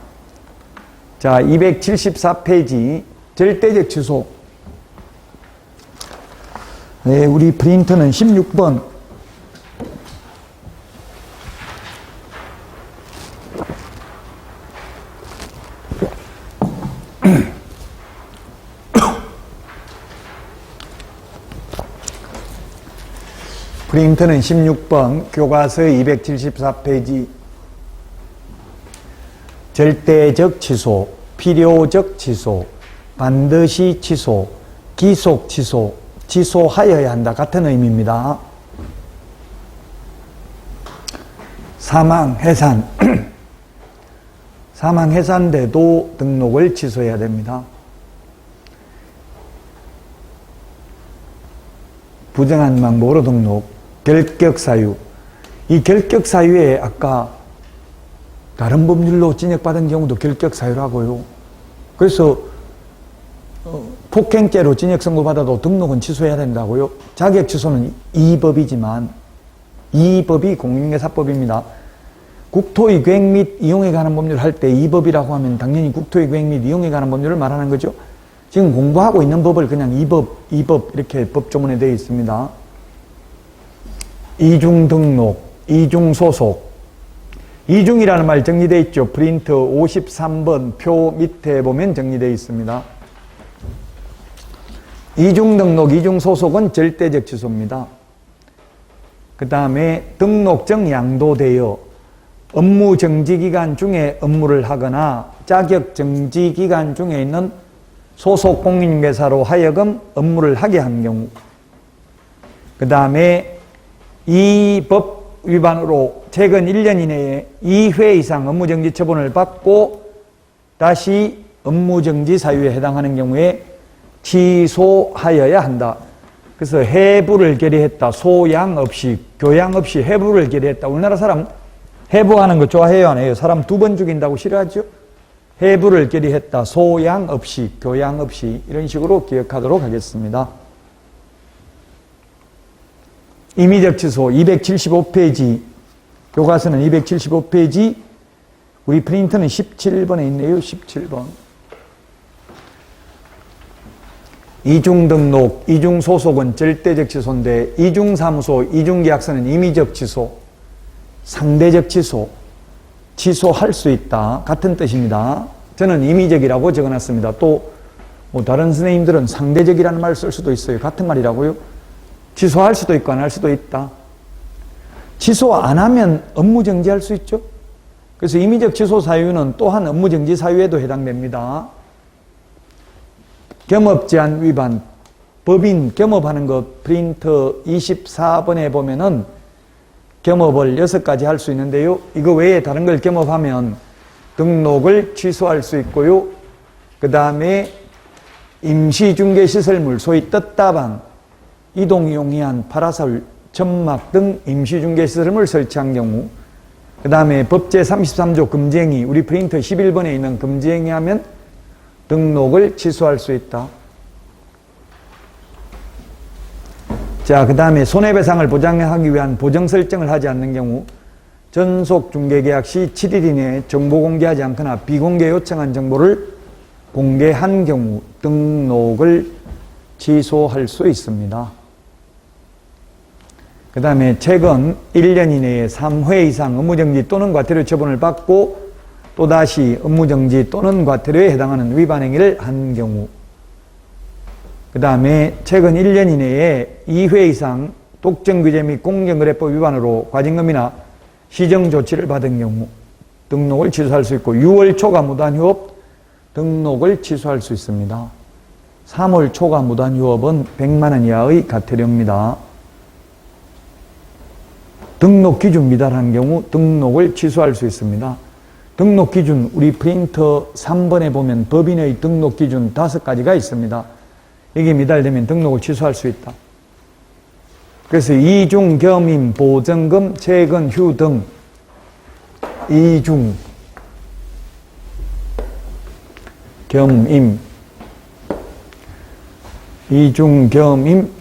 자, 274페이지 절대적 취소. 네, 우리 프린터는 16번. 프린터는 16번, 교과서 274페이지. 절대적 취소, 필요적 취소, 반드시 취소, 기속 취소, 취소하여야 한다. 같은 의미입니다. 사망, 해산. 사망, 해산돼도 등록을 취소해야 됩니다. 부정한 방법으로 등록, 결격사유. 이 결격사유에 아까 다른 법률로 진역받은 경우도 결격사유라고요. 그래서 폭행죄로 진역 선고받아도 등록은 취소해야 된다고요. 자격 취소는 이 법이지만 이 법이 공인중개사법입니다. 국토의 계획 및 이용에 관한 법률을 할 때 이 법이라고 하면 당연히 국토의 계획 및 이용에 관한 법률을 말하는 거죠. 지금 공부하고 있는 법을 그냥 이 법 이렇게 법조문에 되어 있습니다. 이중 등록, 이중 소속. 이중이라는 말 정리되어 있죠. 프린트 53번 표 밑에 보면 정리되어 있습니다. 이중 등록, 이중 소속은 절대적 취소입니다. 그 다음에 등록증 양도되어 업무 정지 기간 중에 업무를 하거나 자격 정지 기간 중에 있는 소속 공인중개사로 하여금 업무를 하게 한 경우. 그 다음에 이 법 위반으로 최근 1년 이내에 2회 이상 업무정지 처분을 받고 다시 업무정지 사유에 해당하는 경우에 취소하여야 한다. 그래서 해부를 결의했다. 소양 없이, 교양 없이 해부를 결의했다. 우리나라 사람 해부하는 거 좋아해요, 안 해요? 사람 2번 죽인다고 싫어하죠? 해부를 결의했다. 소양 없이, 교양 없이. 이런 식으로 기억하도록 하겠습니다. 임의적 취소 275페이지, 교과서는 275페이지, 우리 프린터는 17번에 있네요. 17번. 이중등록, 이중소속은 절대적 취소인데 이중사무소, 이중계약서는 임의적 취소, 상대적 취소, 취소할 수 있다. 같은 뜻입니다. 저는 임의적이라고 적어놨습니다. 또 뭐 다른 선생님들은 상대적이라는 말을 쓸 수도 있어요. 같은 말이라고요. 취소할 수도 있고 안 할 수도 있다. 취소 안 하면 업무정지할 수 있죠. 그래서 임의적 취소 사유는 또한 업무정지 사유에도 해당됩니다. 겸업제한 위반, 법인 겸업하는 것 프린터 24번에 보면은 겸업을 6가지 할 수 있는데요. 이거 외에 다른 걸 겸업하면 등록을 취소할 수 있고요. 그 다음에 임시중개시설물, 소위 떴다방, 이동용이한 파라솔, 천막 등 임시중개시설물 설치한 경우, 그 다음에 법제 33조 금지행위, 우리 프린터 11번에 있는 금지행위 하면 등록을 취소할 수 있다. 자, 그 다음에 손해배상을 보장하기 위한 보정 설정을 하지 않는 경우, 전속중개계약 시 7일 이내에 정보 공개하지 않거나 비공개 요청한 정보를 공개한 경우 등록을 취소할 수 있습니다. 그 다음에 최근 1년 이내에 3회 이상 업무정지 또는 과태료 처분을 받고 또다시 업무정지 또는 과태료에 해당하는 위반 행위를 한 경우, 그 다음에 최근 1년 이내에 2회 이상 독점규제 및 공정거래법 위반으로 과징금이나 시정조치를 받은 경우 등록을 취소할 수 있고, 6월 초과 무단휴업 등록을 취소할 수 있습니다. 3월 초과 무단휴업은 100만 원 이하의 과태료입니다. 등록 기준 미달한 경우 등록을 취소할 수 있습니다. 등록 기준, 우리 프린터 3번에 보면 법인의 등록 기준 5가지가 있습니다. 이게 미달되면 등록을 취소할 수 있다. 그래서 이중, 겸임, 보증금, 채권, 휴 등 이중, 겸임, 이중, 겸임,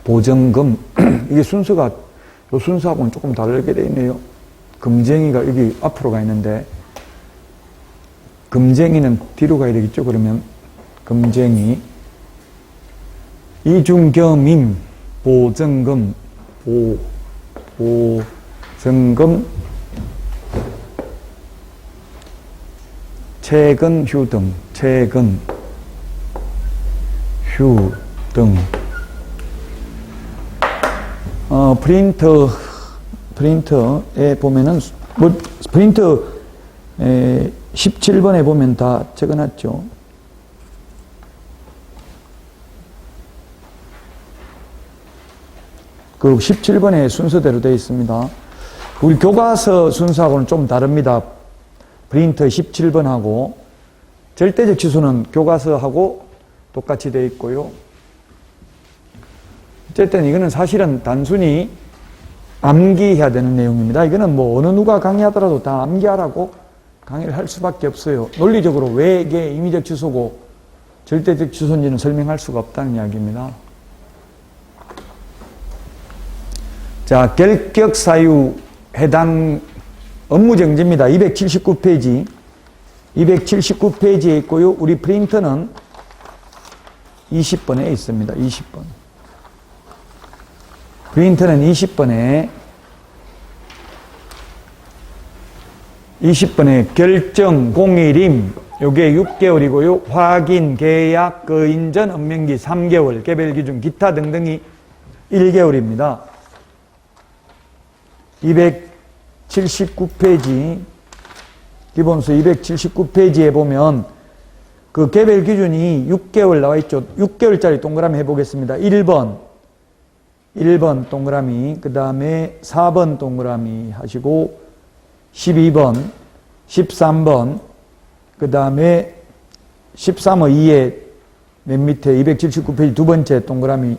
보증금, 이게 순서가 요 순서하고는 조금 다르게 되어 있네요. 금쟁이가 여기 앞으로 가 있는데 금쟁이는 뒤로 가야 되겠죠. 그러면 금쟁이, 이중겸임, 보증금, 보증금, 채권, 휴 등, 채권, 휴 등. 프린터에 보면은, 프린터 17번에 보면 다 적어놨죠. 그 17번에 순서대로 되어 있습니다. 우리 교과서 순서하고는 좀 다릅니다. 프린터 17번하고 절대적 취소는 교과서하고 똑같이 되어 있고요. 어쨌든 이거는 사실은 단순히 암기해야 되는 내용입니다. 이거는 뭐 어느 누가 강의하더라도 다 암기하라고 강의를 할 수밖에 없어요. 논리적으로 왜 이게 임의적 취소고 절대적 취소인지는 설명할 수가 없다는 이야기입니다. 자, 결격 사유 해당 업무정지입니다. 279페이지. 279페이지에 있고요. 우리 프린터는 20번에 있습니다. 20번. 프린터는 20번에 결정 공일임, 요게 6개월이고요. 확인, 계약, 거인전, 업명기 3개월, 개별 기준, 기타 등등이 1개월입니다. 279페이지, 기본서 279페이지에 보면 그 개별 기준이 6개월 나와 있죠. 6개월짜리 동그라미 해보겠습니다. 1번 동그라미, 그 다음에 4번 동그라미 하시고 12번, 13번, 그 다음에 13호 2에 맨 밑에 279페이지 두 번째 동그라미.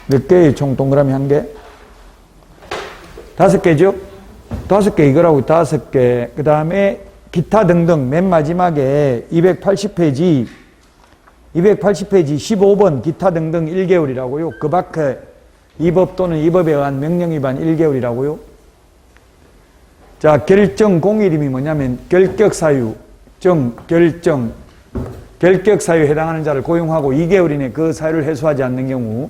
몇 개의 총 동그라미 한 개? 5개죠? 5개 이거라고 5개. 그 다음에 기타 등등 맨 마지막에 280페이지 280페이지 15번 기타 등등 1개월이라고요. 그 밖에 이 법 또는 이 법에 의한 명령 위반 1개월이라고요. 자, 결정 공일임이 뭐냐면 결격사유, 결격사유에 해당하는 자를 고용하고 2개월 이내 그 사유를 해소하지 않는 경우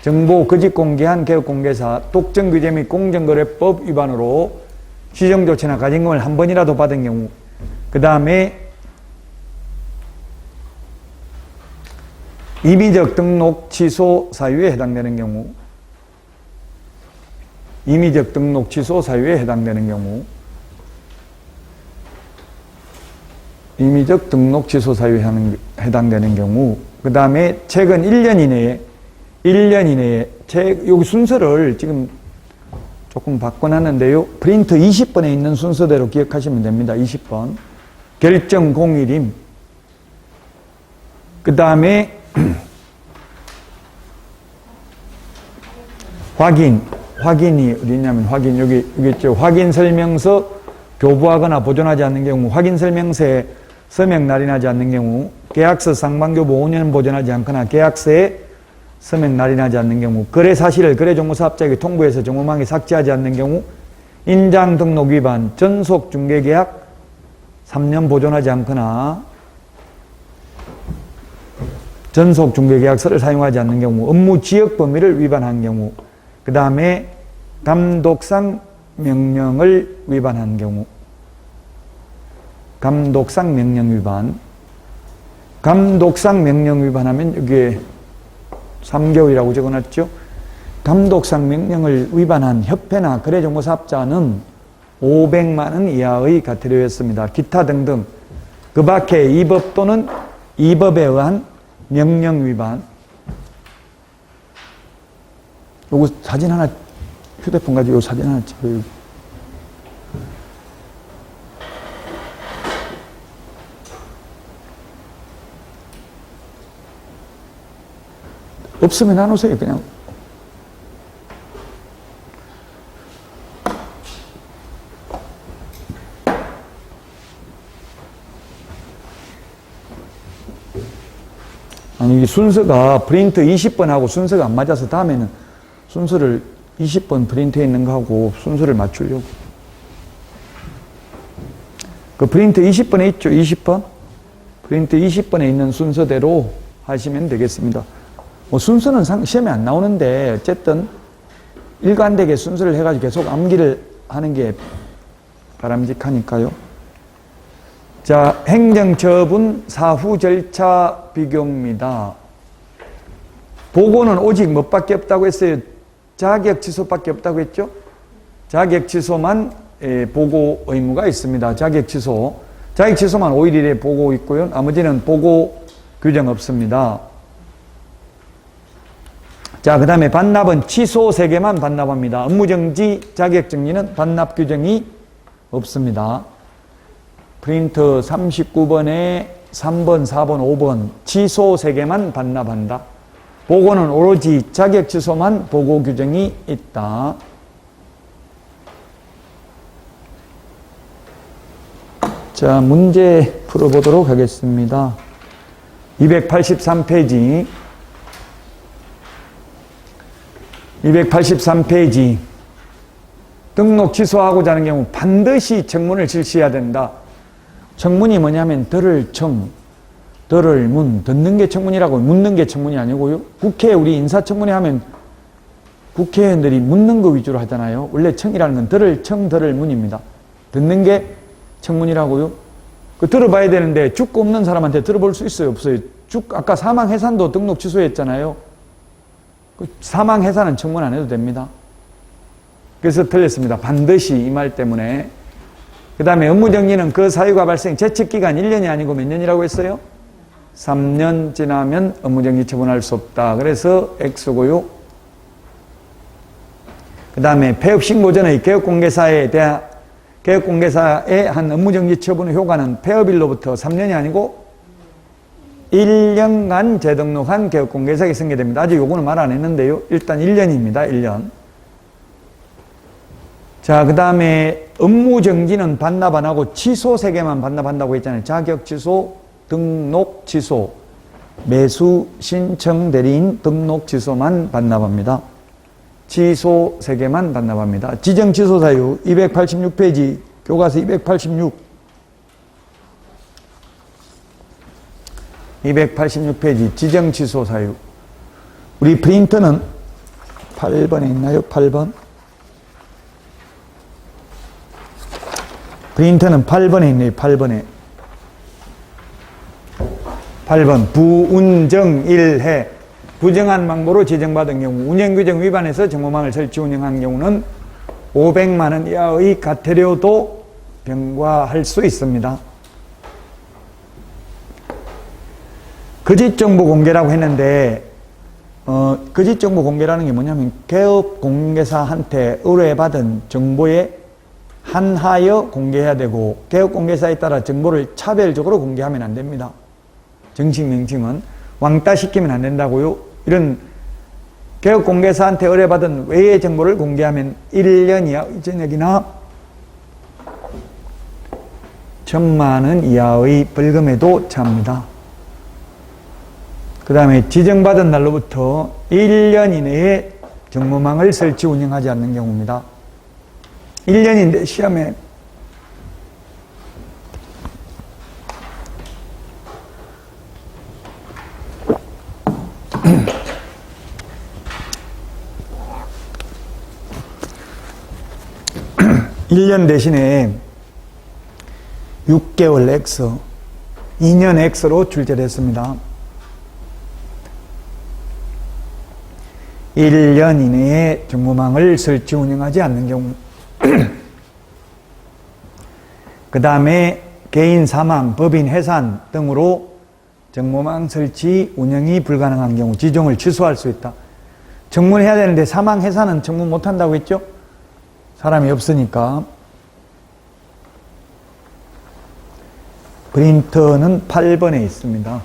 정보 거짓 공개한 개업공개사 독점규제 및 공정거래법 위반으로 시정조치나 가징금을 한 번이라도 받은 경우, 그 다음에 임의적 등록 취소 사유에 해당되는 경우, 임의적 등록 취소 사유에 해당되는 경우, 임의적 등록 취소 사유에 해당되는 경우, 그 다음에 최근 1년 이내에 여기 순서를 지금 조금 바꿔놨는데요. 프린트 20번에 있는 순서대로 기억하시면 됩니다. 20번. 결정 공일임. 그 다음에 확인이 어디냐면 여기 있죠. 확인 설명서 교부하거나 보존하지 않는 경우, 확인 설명서에 서명 날인하지 않는 경우, 계약서 상반교부 5년 보존하지 않거나 계약서에 서명 날인하지 않는 경우, 거래 사실을 거래정보사업자에게 통보해서 정보망에 삭제하지 않는 경우, 인장 등록 위반, 전속 중개계약 3년 보존하지 않거나 전속 중개계약서를 사용하지 않는 경우, 업무 지역 범위를 위반한 경우, 그 다음에 감독상 명령을 위반한 경우, 감독상 명령 위반하면 여기에 3개월이라고 적어놨죠. 감독상 명령을 위반한 협회나 거래정보사업자는 500만 원 이하의 과태료였습니다. 기타 등등 그 밖에 이 법 또는 이 법에 의한 명령 위반. 요거 사진 하나, 휴대폰 가지고 요 사진 하나 찍어요. 없으면 안 오세요, 그냥. 아니, 이 순서가 프린트 20번하고 순서가 안 맞아서 다음에는 순서를 20번 프린트에 있는 거하고 순서를 맞추려고. 그 프린트 20번에 있죠, 20번? 프린트 20번에 있는 순서대로 하시면 되겠습니다. 뭐 순서는 시험에 안 나오는데 어쨌든 일관되게 순서를 해가지고 계속 암기를 하는 게 바람직하니까요. 자, 행정처분 사후 절차 비교입니다. 보고는 오직 뭐밖에 없다고 했어요? 자격 취소밖에 없다고 했죠? 자격 취소만 보고 의무가 있습니다. 자격 취소만 5일 이내에 보고 있고요. 나머지는 보고 규정 없습니다. 자, 그 다음에 반납은 취소 3개만 반납합니다. 업무정지, 자격정지는 반납 규정이 없습니다. 프린트 39번에 3번, 4번, 5번 취소 3개만 반납한다. 보고는 오로지 자격 취소만 보고 규정이 있다. 자, 문제 풀어보도록 하겠습니다. 283페이지. 283페이지. 등록 취소하고자 하는 경우 반드시 청문을 실시해야 된다. 청문이 뭐냐면 들을 문, 듣는 게 청문이라고, 묻는 게 청문이 아니고요. 국회 우리 인사청문회 하면 국회의원들이 묻는 거 위주로 하잖아요. 원래 청이라는 건 들을 문입니다. 듣는 게 청문이라고요. 그 들어봐야 되는데 죽고 없는 사람한테 들어볼 수 있어요, 없어요? 아까 사망해산도 등록 취소했잖아요. 그 사망해산은 청문 안 해도 됩니다. 그래서 틀렸습니다. 반드시 이 말 때문에. 그 다음에 업무정지는 그 사유가 발생 제척기간 1년이 아니고 몇 년이라고 했어요? 3년 지나면 업무정지 처분할 수 없다. 그래서 X고요. 그 다음에 폐업신고 전의 개업공개사에 한 업무정지 처분 효과는 폐업일로부터 3년이 아니고 1년간 재등록한 개업공개사에게 승계됩니다. 아직 요거는 말 안 했는데요. 일단 1년입니다. 1년. 자, 그 다음에 업무정지는 반납 안 하고 취소 3개만 반납한다고 했잖아요. 자격 취소, 등록 취소. 매수 신청 대리인 등록 취소만 반납합니다. 취소 3개만 반납합니다. 지정 취소 사유 286페이지 교과서 286페이지 지정 취소 사유. 우리 프린터는 8번에 있나요? 8번. 프린터는 8번에 있네요. 8번에. 8번 부운정 1회. 부정한 방법으로 지정받은 경우 운영규정 위반해서 정보망을 설치 운영한 경우는 500만 원 이하의 과태료도 병과할 수 있습니다. 거짓 정보 공개라고 했는데 거짓 정보 공개라는 게 뭐냐면 개업 공개사한테 의뢰받은 정보에 한하여 공개해야 되고 개업 공개사에 따라 정보를 차별적으로 공개하면 안 됩니다. 정식 명칭은 왕따 시키면 안 된다고요. 이런 개업 공개사한테 의뢰받은 외의 정보를 공개하면 1년 이하 전역이나 1,000만 원 이하의 벌금에도 처합니다. 그 다음에 지정받은 날로부터 1년 이내에 정보망을 설치 운영하지 않는 경우입니다. 1년인데 시험에 1년 대신에 6개월 X, 2년 X로 출제를 했습니다. 1년 이내에 정보망을 설치 운영하지 않는 경우 그 다음에 개인 사망, 법인 해산 등으로 정보망 설치 운영이 불가능한 경우 지정을 취소할 수 있다. 청문해야 되는데 사망, 해산은 청문 못한다고 했죠? 사람이 없으니까. 프린터는 8번에 있습니다.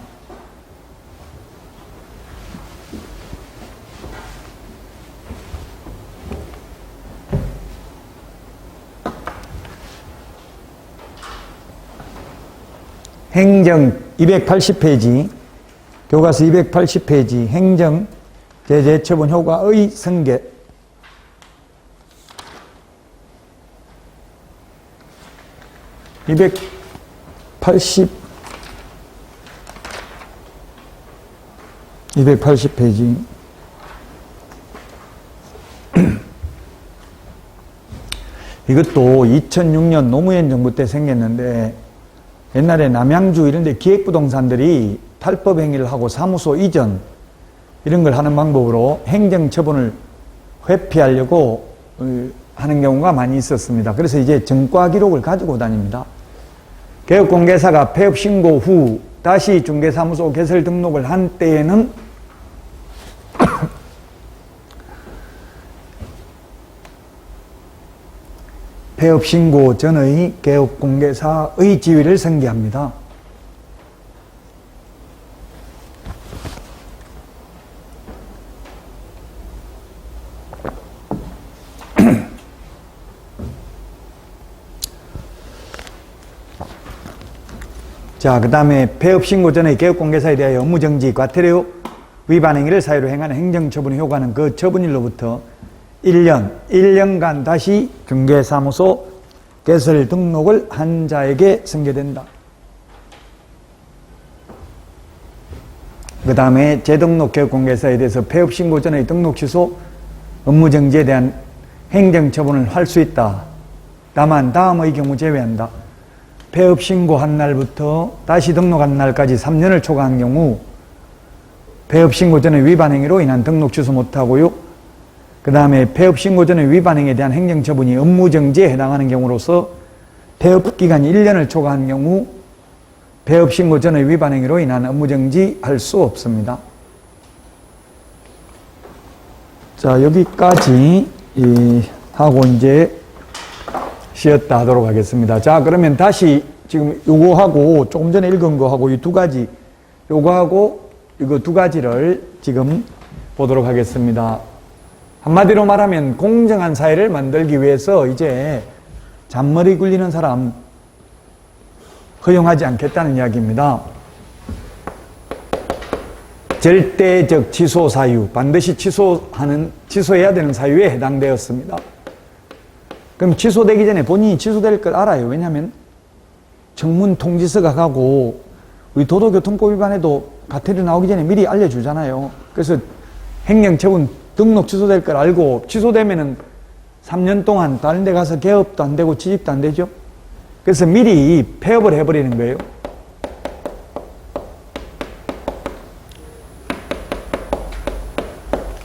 행정 280페이지, 교과서 280페이지, 행정 제재처분 효과의 성계. (280) 280페이지. 이것도 2006년 노무현 정부 때 생겼는데 옛날에 남양주 이런 데 기획부동산들이 탈법 행위를 하고 사무소 이전 이런 걸 하는 방법으로 행정처분을 회피하려고 하는 경우가 많이 있었습니다. 그래서 이제 전과 기록을 가지고 다닙니다. 개업공개사가 폐업 신고 후 다시 중개사무소 개설 등록을 한 때에는 폐업 신고 전의 개업공개사의 지위를 승계합니다. 자, 그 다음에 폐업 신고 전의 개업공개사에 대하여 업무정지, 과태료 위반 행위를 사유로 행하는 행정처분의 효과는 그 처분일로부터 1년간 다시 중개사무소 개설 등록을 한 자에게 승계된다. 그 다음에 재등록 개업공개사에 대해서 폐업 신고 전의 등록 취소, 업무정지에 대한 행정처분을 할 수 있다. 다만 다음의 경우 제외한다. 폐업 신고한 날부터 다시 등록한 날까지 3년을 초과한 경우 폐업 신고 전의 위반 행위로 인한 등록 취소 못하고요. 그 다음에 폐업 신고 전의 위반 행위에 대한 행정처분이 업무정지에 해당하는 경우로서 폐업 기간이 1년을 초과한 경우 폐업 신고 전의 위반 행위로 인한 업무정지 할 수 없습니다. 자, 여기까지 하고 이제 쉬었다 하도록 하겠습니다. 자, 그러면 다시 지금 요거하고 조금 전에 읽은 거하고 이 두 가지, 요거하고 이거 두 가지를 지금 보도록 하겠습니다. 한마디로 말하면 공정한 사회를 만들기 위해서 이제 잔머리 굴리는 사람 허용하지 않겠다는 이야기입니다. 절대적 취소 사유, 반드시 취소해야 되는 사유에 해당되었습니다. 그럼 취소되기 전에 본인이 취소될 걸 알아요. 왜냐하면 청문 통지서가 가고 우리 도로교통법 위반에도 과태료 나오기 전에 미리 알려주잖아요. 그래서 행정처분 등록 취소될 걸 알고 취소되면은 3년 동안 다른 데 가서 개업도 안 되고 취직도 안 되죠. 그래서 미리 폐업을 해버리는 거예요.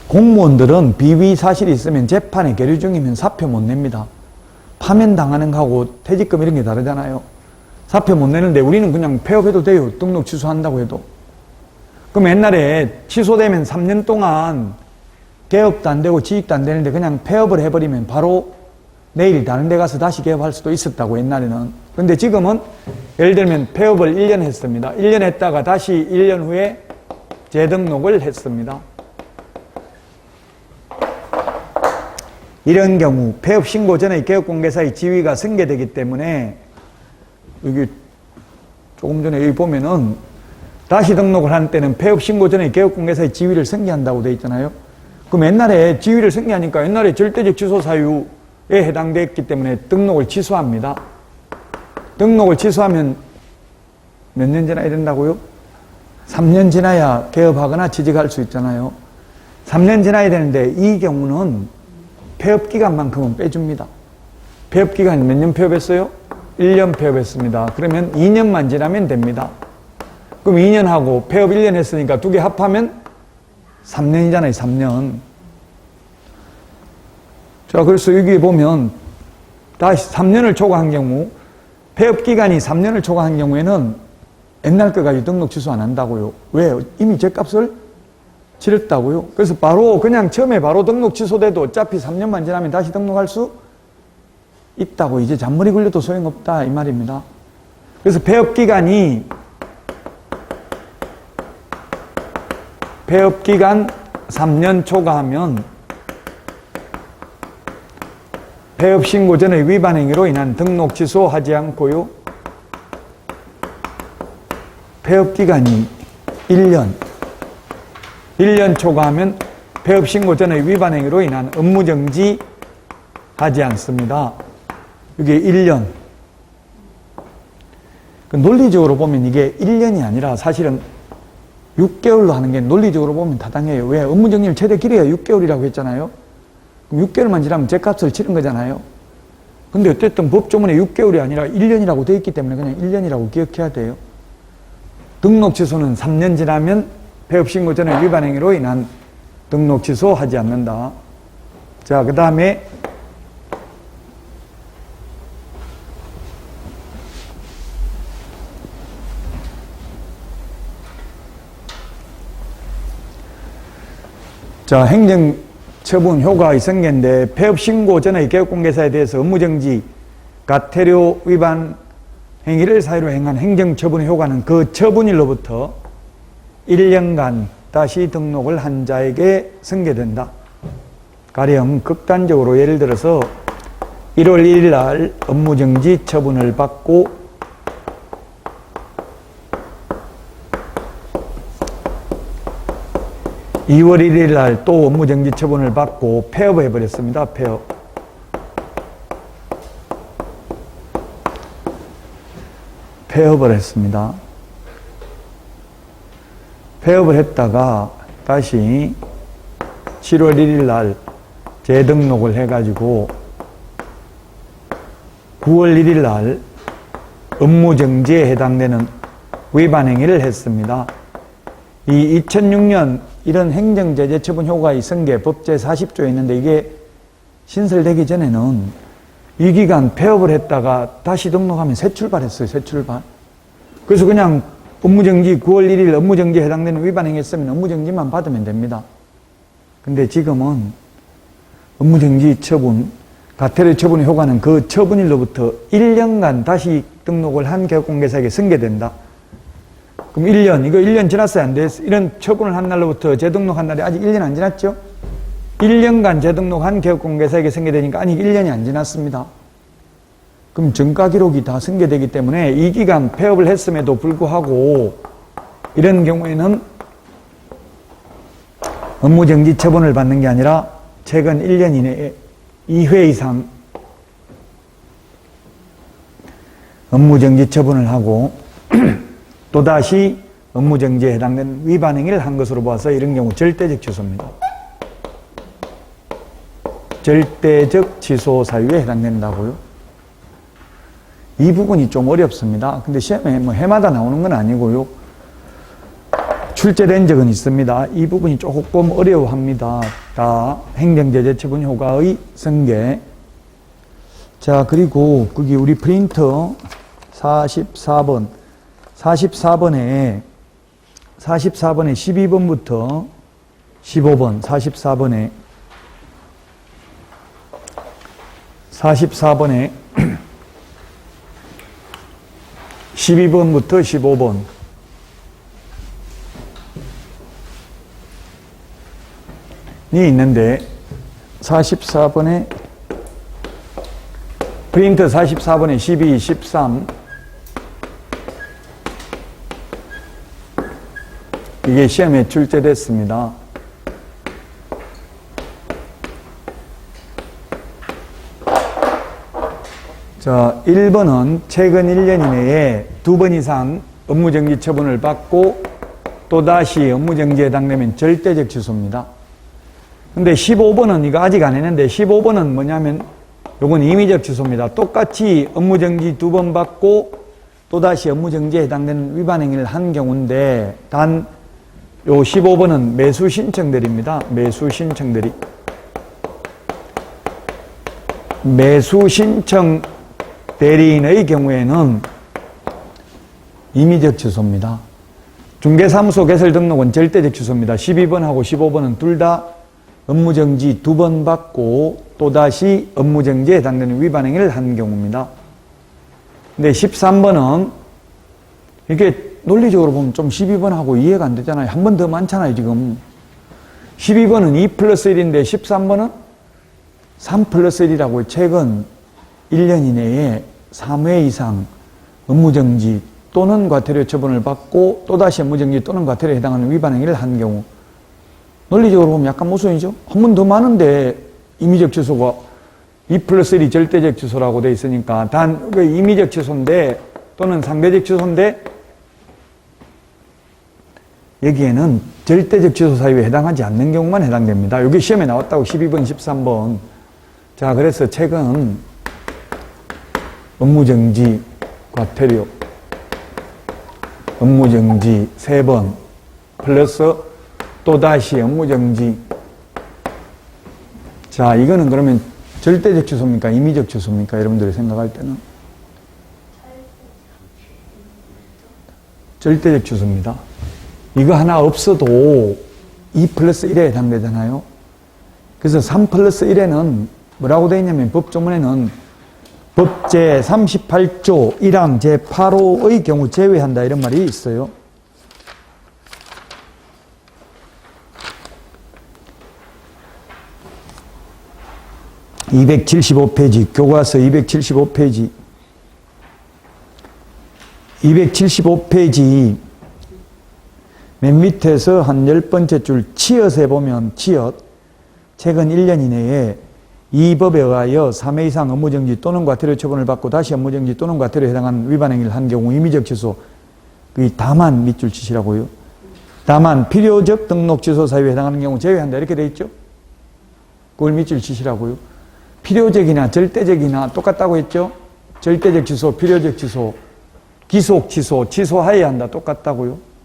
공무원들은 비위 사실이 있으면 재판에 계류 중이면 사표 못 냅니다. 파면 당하는 거하고 퇴직금 이런 게 다르잖아요. 사표 못 내는데 우리는 그냥 폐업해도 돼요. 등록 취소한다고 해도. 그럼 옛날에 취소되면 3년 동안 개업도 안 되고 취직도 안 되는데 그냥 폐업을 해버리면 바로 내일 다른 데 가서 다시 개업할 수도 있었다고 옛날에는. 근데 지금은 예를 들면 폐업을 1년 했습니다. 1년 했다가 다시 1년 후에 재등록을 했습니다. 이런 경우 폐업 신고 전에 개업공개사의 지위가 승계되기 때문에 여기 조금 전에 여기 보면은 다시 등록을 하는 때는 폐업 신고 전에 개업공개사의 지위를 승계한다고 되어 있잖아요. 그럼 옛날에 지위를 승계하니까 옛날에 절대적 취소 사유에 해당됐기 때문에 등록을 취소합니다. 등록을 취소하면 몇 년 지나야 된다고요? 3년 지나야 개업하거나 취직할 수 있잖아요. 3년 지나야 되는데 이 경우는 폐업기간만큼은 빼줍니다. 폐업기간이 몇 년 폐업했어요? 1년 폐업했습니다. 그러면 2년만 지나면 됩니다. 그럼 2년 하고 폐업 1년 했으니까 두 개 합하면 3년이잖아요. 3년. 자, 그래서 여기 보면 다시 3년을 초과한 경우, 폐업기간이 3년을 초과한 경우에는 옛날 거 가지고 등록 취소 안 한다고요. 왜? 이미 죗값을 치렀다고요. 그래서 바로 그냥 처음에 바로 등록 취소돼도 어차피 3년만 지나면 다시 등록할 수 있다고. 이제 잔머리 굴려도 소용없다 이 말입니다. 그래서 폐업기간 3년 초과하면 폐업신고 전의 위반 행위로 인한 등록 취소하지 않고요. 폐업기간이 1년 초과하면 폐업신고 전의 위반 행위로 인한 업무정지 하지 않습니다. 이게 1년. 논리적으로 보면 이게 1년이 아니라 사실은 6개월로 하는 게 논리적으로 보면 타당해요. 왜? 업무정지를 최대 길이가 6개월이라고 했잖아요. 그럼 6개월만 지나면 죗값을 치른 거잖아요. 근데 어쨌든 법조문에 6개월이 아니라 1년이라고 되어 있기 때문에 그냥 1년이라고 기억해야 돼요. 등록 취소는 3년 지나면 폐업신고 전의 위반 행위로 인한 등록 취소하지 않는다. 자, 그 다음에 자, 행정처분 효과의 승계인데 폐업신고 전의 개업공개사에 대해서 업무정지, 과태료 위반 행위를 사유로 행한 행정처분의 효과는 그 처분일로부터 1년간 다시 등록을 한 자에게 승계된다. 가령 극단적으로 예를 들어서 1월 1일 날 업무정지 처분을 받고 2월 1일 날 또 업무정지 처분을 받고 폐업을 해버렸습니다. 폐업을 했습니다. 폐업을 했다가 다시 7월 1일 날 재등록을 해가지고 9월 1일 날 업무정지에 해당되는 위반 행위를 했습니다. 이 2006년 이런 행정제재 처분 효과의 승계 법제 40조에 있는데 이게 신설되기 전에는 이 기간 폐업을 했다가 다시 등록하면 새 출발했어요. 새 출발. 그래서 그냥 업무정지 9월 1일 업무정지에 해당되는 위반 행위 했으면 업무정지만 받으면 됩니다. 근데 지금은 업무정지 처분, 과태료 처분의 효과는 그 처분일로부터 1년간 다시 등록을 한 개업공개사에게 승계된다. 그럼 1년, 이거 1년 지났어요? 안 됐어요? 이런 처분을 한 날로부터 재등록한 날이 아직 1년 안 지났죠? 1년간 재등록한 개업공개사에게 승계되니까 아직 1년이 안 지났습니다. 그럼 정가 기록이 다 승계되기 때문에 이 기간 폐업을 했음에도 불구하고 이런 경우에는 업무정지 처분을 받는 게 아니라 최근 1년 이내에 2회 이상 업무정지 처분을 하고 또다시 업무정지에 해당되는 위반 행위를 한 것으로 봐서 이런 경우 절대적 취소입니다. 절대적 취소 사유에 해당된다고요. 이 부분이 좀 어렵습니다. 근데 시험에 뭐 해마다 나오는 건 아니고요. 출제된 적은 있습니다. 이 부분이 조금 어려워합니다. 다 행정제재 처분 효과의 전개. 자, 그리고 거기 우리 프린터 44번 44번에 12번부터 15번 44번에 12번부터 15번 이 있는데 44번에 프린터 44번에 12, 13 이게 시험에 출제됐습니다. 자, 1번은 최근 1년 이내에 2번 이상 업무정지 처분을 받고 또다시 업무정지에 해당되면 절대적 취소입니다. 근데 15번은 이거 아직 안 했는데 15번은 뭐냐면 요건 임의적 취소입니다. 똑같이 업무정지 2번 받고 또다시 업무정지에 해당되는 위반 행위를 한 경우인데 단 요 15번은 매수 신청들입니다. 매수 신청들이. 매수 신청 대리인의 경우에는 임의적 취소입니다. 중개사무소 개설 등록은 절대적 취소입니다. 12번하고 15번은 둘 다 업무정지 2번 받고 또다시 업무정지에 해당되는 위반 행위를 한 경우입니다. 근데 13번은 이게 논리적으로 보면 좀 12번하고 이해가 안 되잖아요. 한 번 더 많잖아요, 지금. 12번은 2 플러스 1인데 13번은 3 플러스 1이라고 최근 1년 이내에 3회 이상 업무정지 또는 과태료 처분을 받고 또다시 업무정지 또는 과태료에 해당하는 위반 행위를 한 경우. 논리적으로 보면 약간 모순이죠. 한 번 더 많은데 임의적 취소가 2 플러스 1이 절대적 취소라고 돼 있으니까 단 임의적 취소인데 또는 상대적 취소인데 여기에는 절대적 취소 사유에 해당하지 않는 경우만 해당됩니다. 여기 시험에 나왔다고 12번, 13번. 자, 그래서 최근 업무정지, 과태료, 업무정지 3번 플러스 또다시 업무정지. 자, 이거는 그러면 절대적 취소입니까? 임의적 취소입니까? 여러분들이 생각할 때는? 절대적 취소입니다. 이거 하나 없어도 2 플러스 1에 해당되잖아요. 그래서 3 플러스 1에는 뭐라고 되어 있냐면 법조문에는 법 제38조 1항 제8호의 경우 제외한다 이런 말이 있어요. (275페이지) 교과서 275페이지 275페이지 맨 밑에서 한 10번째 줄 치엇에 보면 치엇 최근 1년 이내에 이 법에 의하여 3회 이상 업무정지 또는 과태료 처분을 받고 다시 업무정지 또는 과태료에 해당하는 위반 행위를 한 경우 임의적 취소. 다만 밑줄 치시라고요. 다만 필요적 등록 취소 사유에 해당하는 경우 제외한다 이렇게 돼 있죠. 그걸 밑줄 치시라고요. 필요적이나 절대적이나 똑같다고 했죠. 절대적 취소, 필요적 취소, 기속 취소, 취소하여야 한다 똑같다고요.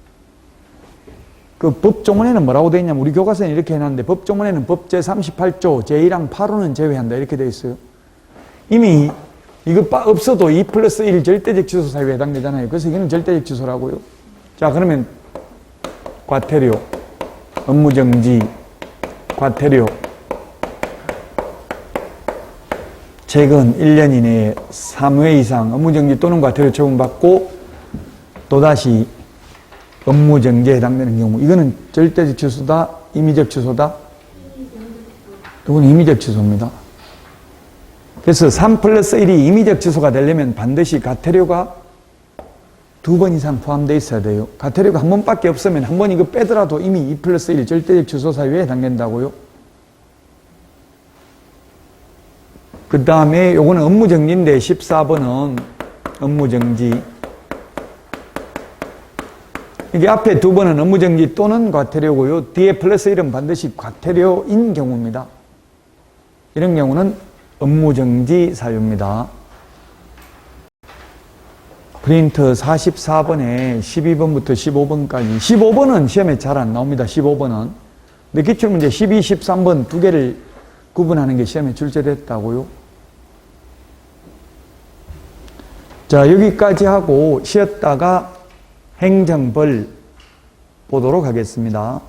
그 법조문에는 뭐라고 되어 있냐면 우리 교과서는 이렇게 해놨는데 법조문에는 법 제38조 제1항 8호는 제외한다 이렇게 되어 있어요. 이미 이거 없어도 2 플러스 1 절대적 취소 사유에 해당되잖아요. 그래서 이거는 절대적 취소라고요. 자, 그러면 과태료, 업무정지, 과태료 최근 1년 이내에 3회 이상 업무정지 또는 과태료 처분받고 또다시 업무정지에 해당되는 경우 이거는 절대적 취소다, 임의적 취소다? 이건 임의적 취소입니다. 그래서 3 플러스 1이 임의적 취소가 되려면 반드시 과태료가 2번 이상 포함되어 있어야 돼요. 과태료가 한 번밖에 없으면 한 번 이거 빼더라도 이미 2+1 절대적 취소 사유에 해당된다고요. 그 다음에 요거는 업무정지인데 14번은 업무정지. 이게 앞에 2번은 업무정지 또는 과태료고요. 뒤에 플러스 1은 반드시 과태료인 경우입니다. 이런 경우는 업무정지 사유입니다. 프린트 44번에 12번부터 15번까지. 15번은 시험에 잘 안 나옵니다. 15번은. 근데 기출문제 12, 13번 두 개를 구분하는 게 시험에 출제됐다고요. 자, 여기까지 하고 쉬었다가 행정벌 보도록 하겠습니다.